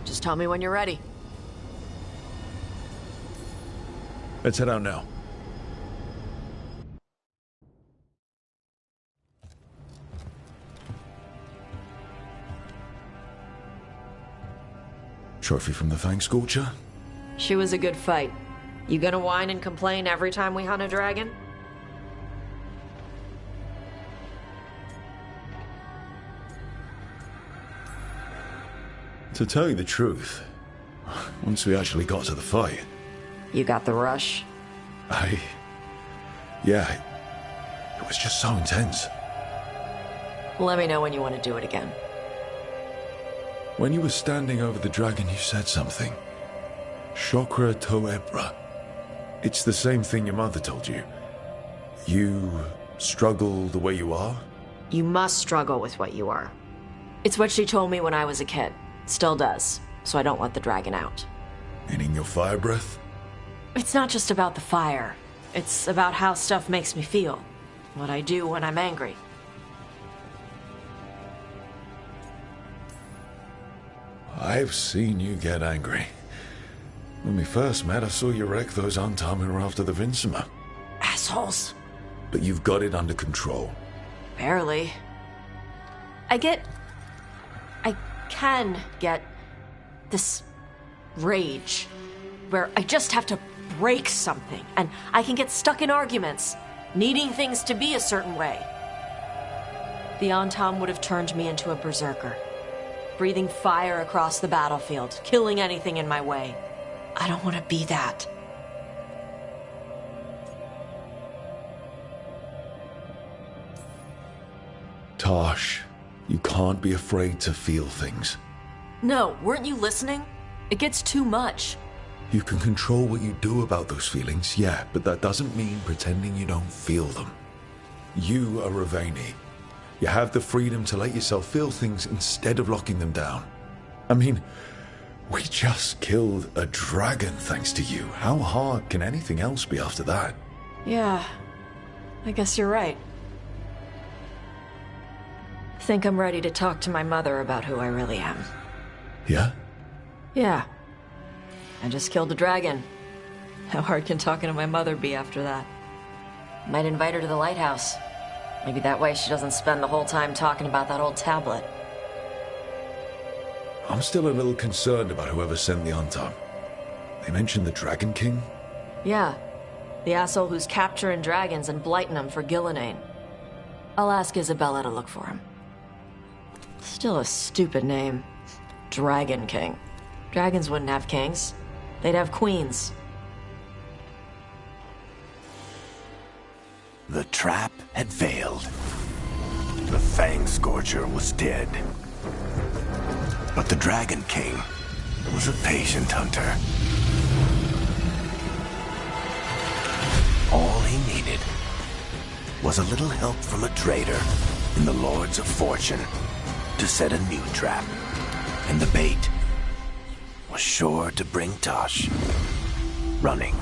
Just tell me when you're ready. Let's head out now. Trophy from the Fang Scorcher? She was a good fight. You gonna whine and complain every time we hunt a dragon? To tell you the truth, once we actually got to the fight... You got the rush? Yeah, it was just so intense. Let me know when you want to do it again. When you were standing over the dragon, you said something. Chokra Toebra. It's the same thing your mother told you. You struggle the way you are? You must struggle with what you are. It's what she told me when I was a kid. Still does, so I don't let the dragon out. Meaning your fire breath? It's not just about the fire. It's about how stuff makes me feel. What I do when I'm angry. I've seen you get angry. When we first met, I saw you wreck those Antam who were after the Vincima. Assholes. But you've got it under control. Barely. I can get this rage where I just have to break something, and I can get stuck in arguments, needing things to be a certain way. The Antam would have turned me into a berserker, breathing fire across the battlefield, killing anything in my way. I don't want to be that. Tosh, you can't be afraid to feel things. No, weren't you listening? It gets too much. You can control what you do about those feelings, yeah, but that doesn't mean pretending you don't feel them. You are Ravani. You have the freedom to let yourself feel things instead of locking them down. I mean, we just killed a dragon thanks to you. How hard can anything else be after that? Yeah, I guess you're right. Think I'm ready to talk to my mother about who I really am. Yeah? Yeah. I just killed a dragon. How hard can talking to my mother be after that? Might invite her to the lighthouse. Maybe that way she doesn't spend the whole time talking about that old tablet. I'm still a little concerned about whoever sent the Antam. They mentioned the Dragon King? Yeah. The asshole who's capturing dragons and blighting them for Gillenane. I'll ask Isabella to look for him. Still a stupid name. Dragon King. Dragons wouldn't have kings. They'd have queens. The trap had failed. The Fang Scorcher was dead. But the Dragon King was a patient hunter. All he needed was a little help from a trader in the Lords of Fortune to set a new trap. And the bait was sure to bring Tosh running.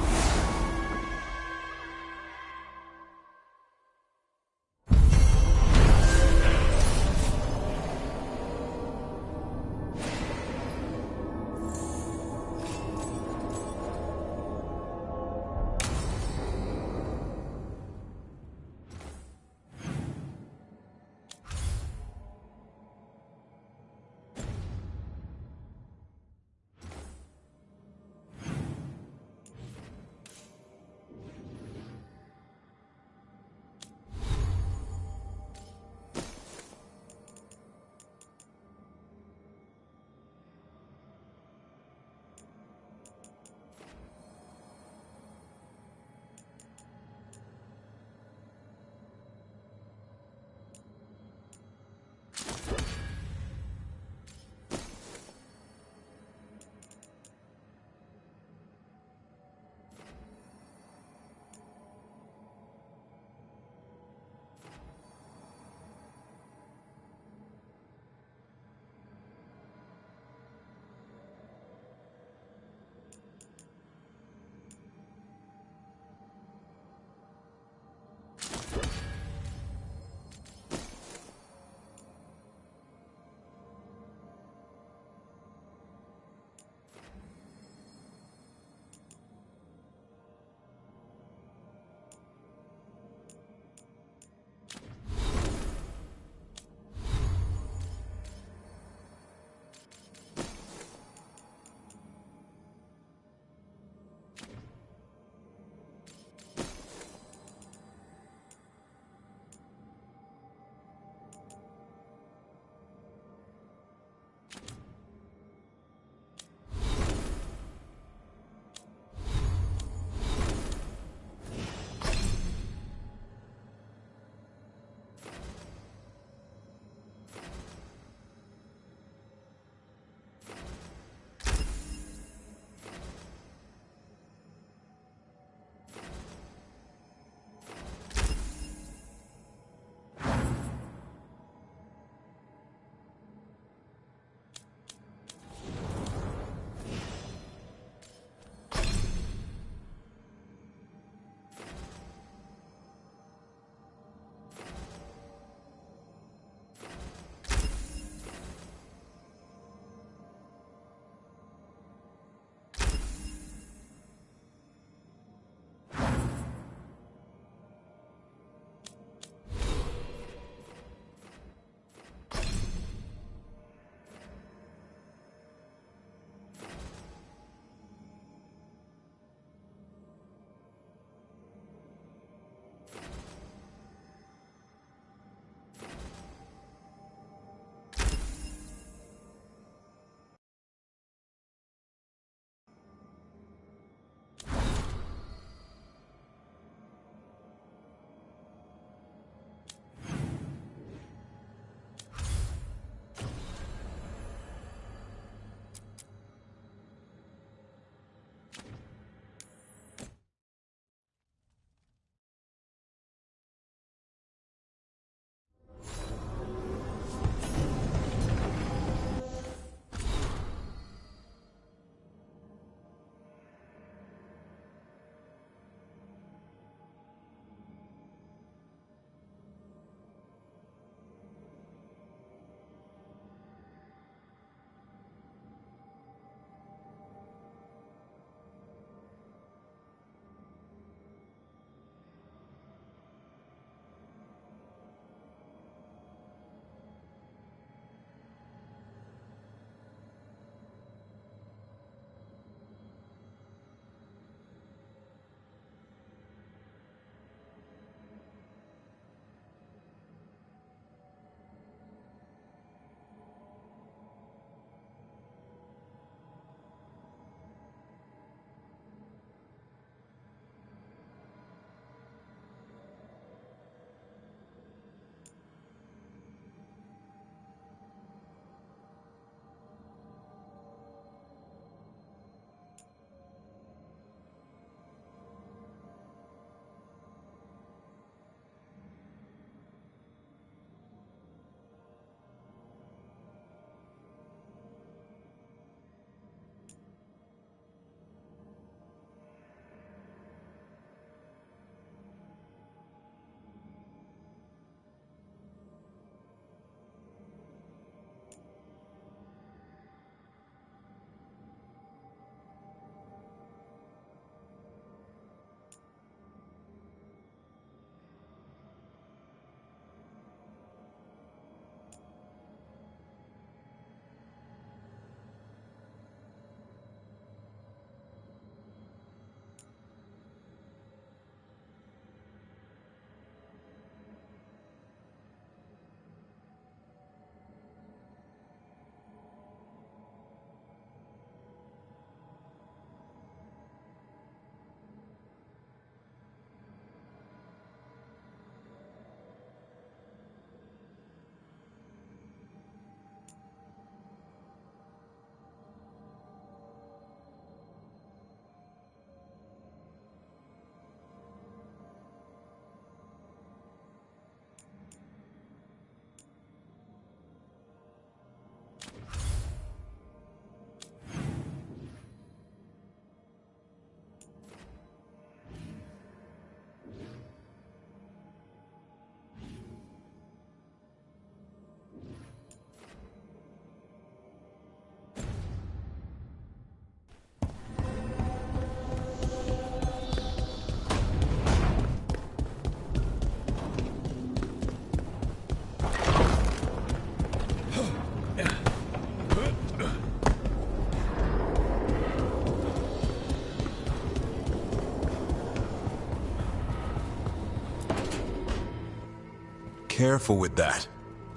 careful with that.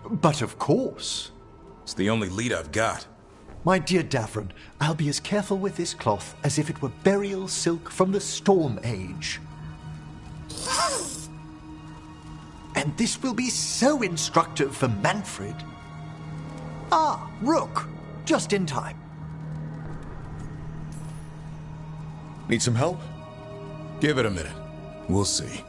But of course. It's the only lead I've got. My dear Davron, I'll be as careful with this cloth as if it were burial silk from the Storm Age. And this will be so instructive for Manfred. Ah, Rook, just in time. Need some help? Give it a minute. We'll see.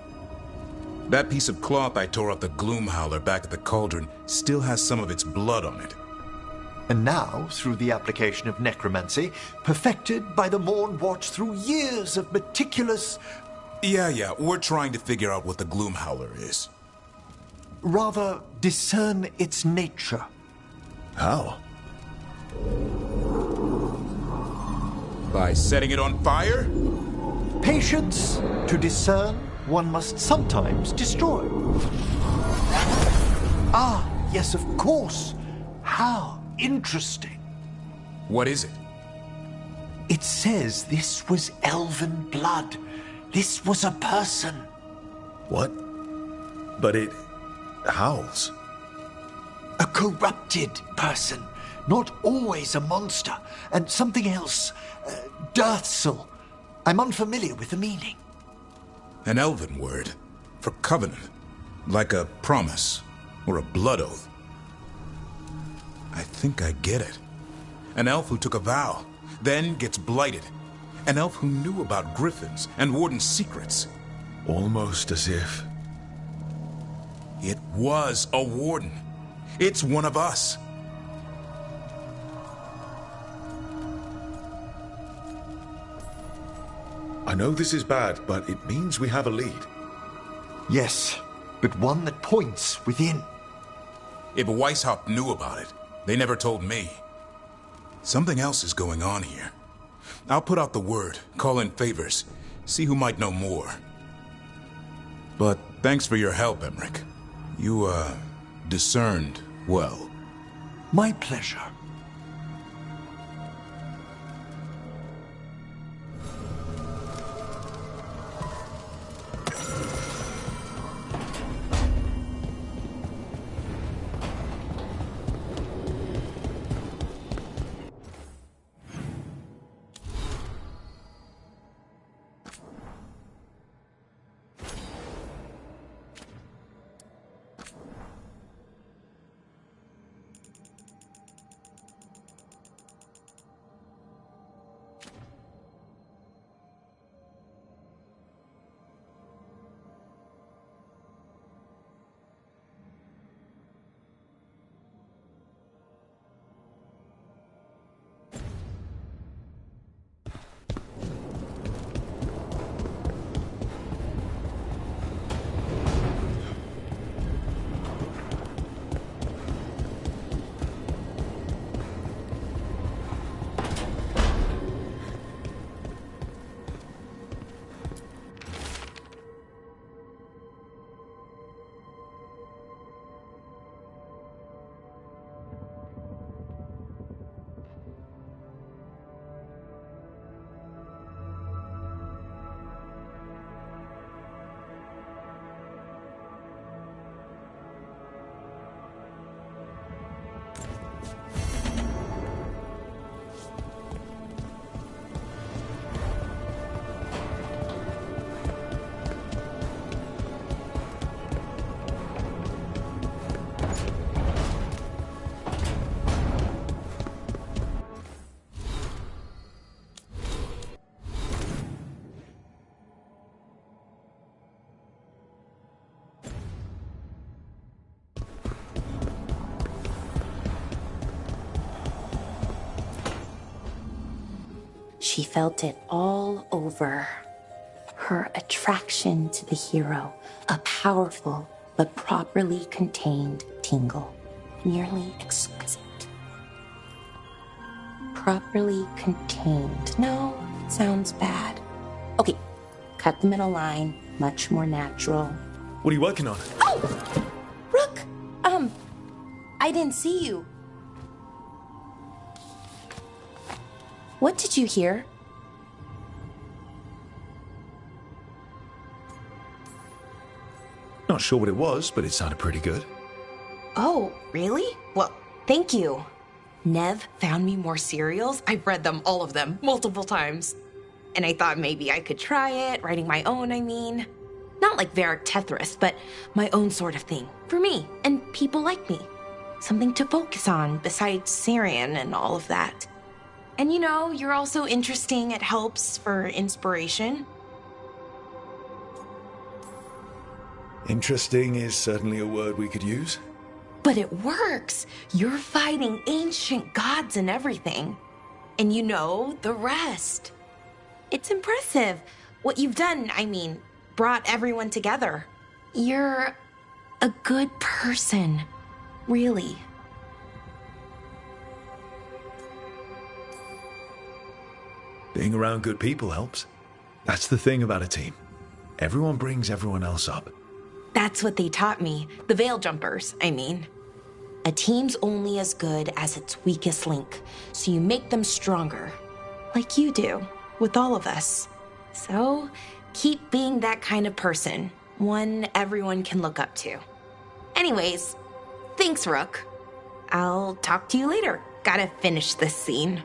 That piece of cloth I tore off the Gloom Howler back at the cauldron still has some of its blood on it. And now, through the application of necromancy, perfected by the Morn Watch through years of meticulous... Yeah, we're trying to figure out what the Gloom Howler is. Rather, discern its nature. How? By setting it on fire? Patience. To discern, one must sometimes destroy. Ah, yes, of course. How interesting. What is it? It says this was elven blood. This was a person. What? But it howls. A corrupted person. Not always a monster. And something else. Dirthsel. I'm unfamiliar with the meaning. An elven word for covenant. Like a promise or a blood oath. I think I get it. An elf who took a vow, then gets blighted. An elf who knew about griffins and warden's secrets. Almost as if... It was a warden. It's one of us. I know this is bad, but it means we have a lead. Yes, but one that points within. If Weishaupt knew about it, they never told me. Something else is going on here. I'll put out the word, call in favors, see who might know more. But thanks for your help, Emmerich. You, discerned well. My pleasure. She felt it all over. Her attraction to the hero, a powerful but properly contained tingle, nearly exquisite. Properly contained. No, sounds bad. Okay, cut the middle line, much more natural. What are you working on? Oh! Rook! I didn't see you. What did you hear? Not sure what it was, but it sounded pretty good. Oh, really? Well, thank you. Nev found me more cereals. I've read them, all of them, multiple times. And I thought maybe I could try it, writing my own, I mean. Not like Varric Tetris, but my own sort of thing. For me, and people like me. Something to focus on besides Syrian and all of that. And you know, you're also interesting. It helps for inspiration. Interesting is certainly a word we could use. But it works. You're fighting ancient gods and everything. And you know the rest. It's impressive. What you've done, I mean, brought everyone together. You're a good person. Really. Being around good people helps. That's the thing about a team. Everyone brings everyone else up. That's what they taught me. The Veil Jumpers, I mean. A team's only as good as its weakest link, so you make them stronger. Like you do, with all of us. So, keep being that kind of person. One everyone can look up to. Anyways, thanks, Rook. I'll talk to you later. Gotta finish this scene.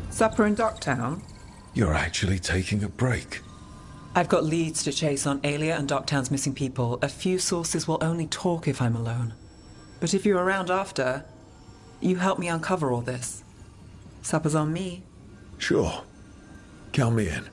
Supper in Docktown? You're actually taking a break. I've got leads to chase on Alia and Docktown's missing people. A few sources will only talk if I'm alone. But if you're around after, you help me uncover all this. Supper's on me. Sure. Count me in.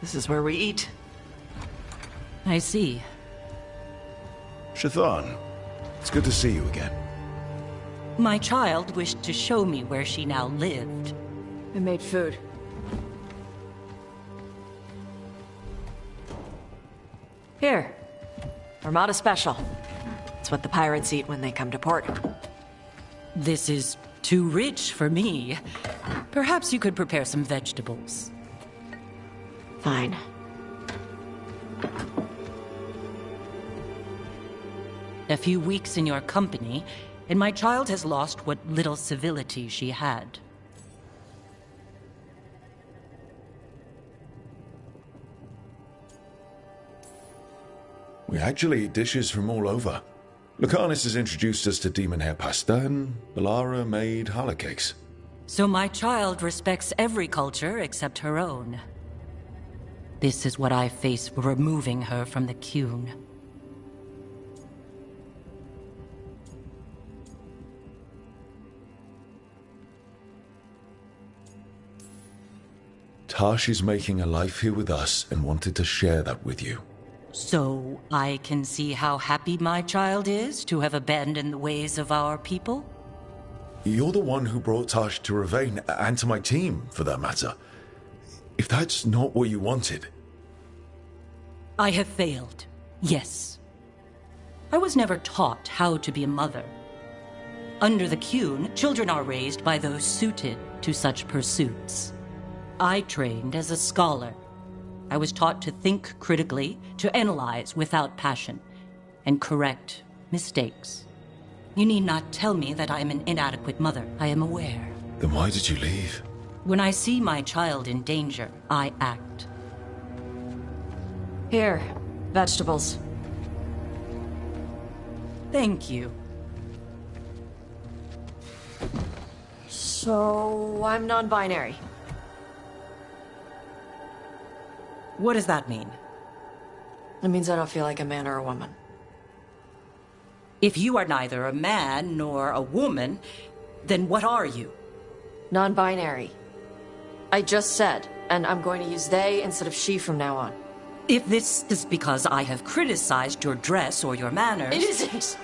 This is where we eat. I see. Shathan, it's good to see you again. My child wished to show me where she now lived. I made food. Here. Armada Special. It's what the pirates eat when they come to port. This is too rich for me. Perhaps you could prepare some vegetables. Fine. A few weeks in your company, and my child has lost what little civility she had. We actually eat dishes from all over. Lucanus has introduced us to demon hair pasta, and Balara made challah cakes. So my child respects every culture except her own. This is what I face for removing her from the Qun. Tash is making a life here with us and wanted to share that with you. So I can see how happy my child is to have abandoned the ways of our people? You're the one who brought Tash to Ravain, and to my team, for that matter. If that's not what you wanted... I have failed, yes. I was never taught how to be a mother. Under the Qun, children are raised by those suited to such pursuits. I trained as a scholar. I was taught to think critically, to analyze without passion, and correct mistakes. You need not tell me that I am an inadequate mother. I am aware. Then why did you leave? When I see my child in danger, I act. Here, vegetables. Thank you. So, I'm non-binary. What does that mean? It means I don't feel like a man or a woman. If you are neither a man nor a woman, then what are you? Non-binary. I just said, and I'm going to use they instead of she from now on. If this is because I have criticized your dress or your manners... It isn't!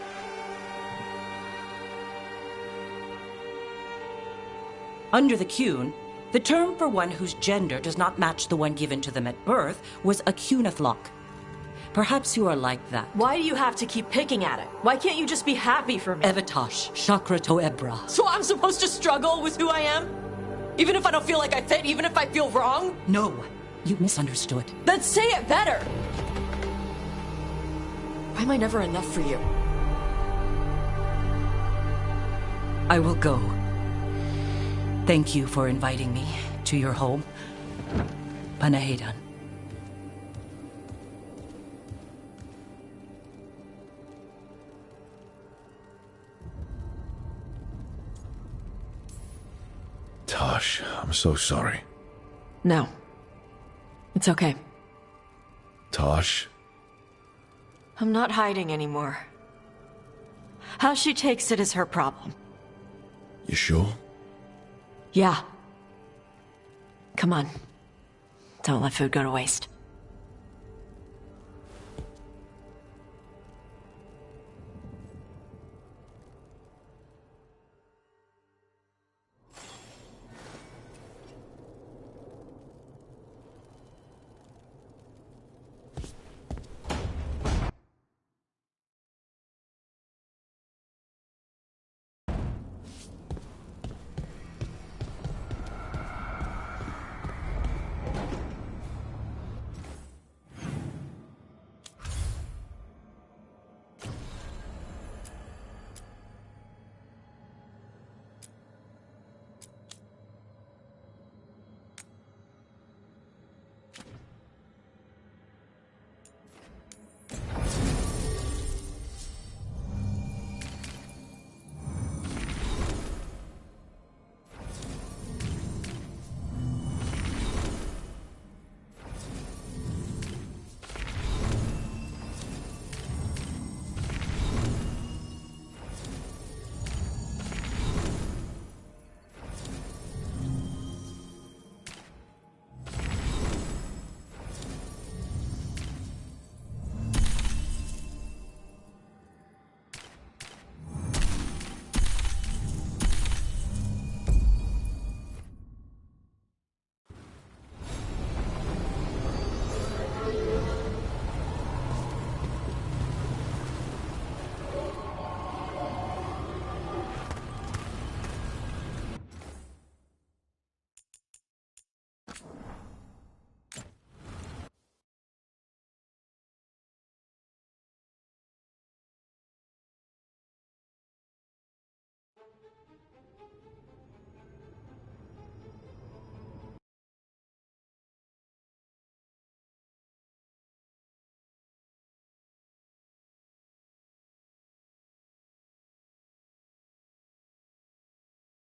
Under the Cune, the term for one whose gender does not match the one given to them at birth was a Cunethlok. Perhaps you are like that. Why do you have to keep picking at it? Why can't you just be happy for me? Evatash, Chakra Toebra. So I'm supposed to struggle with who I am? Even if I don't feel like I fit, even if I feel wrong? No, you misunderstood. Then say it better! Why am I never enough for you? I will go. Thank you for inviting me to your home. Panahedan. Tosh, I'm so sorry. No. It's okay. Tosh? I'm not hiding anymore. How she takes it is her problem. You sure? Yeah. Come on. Don't let food go to waste.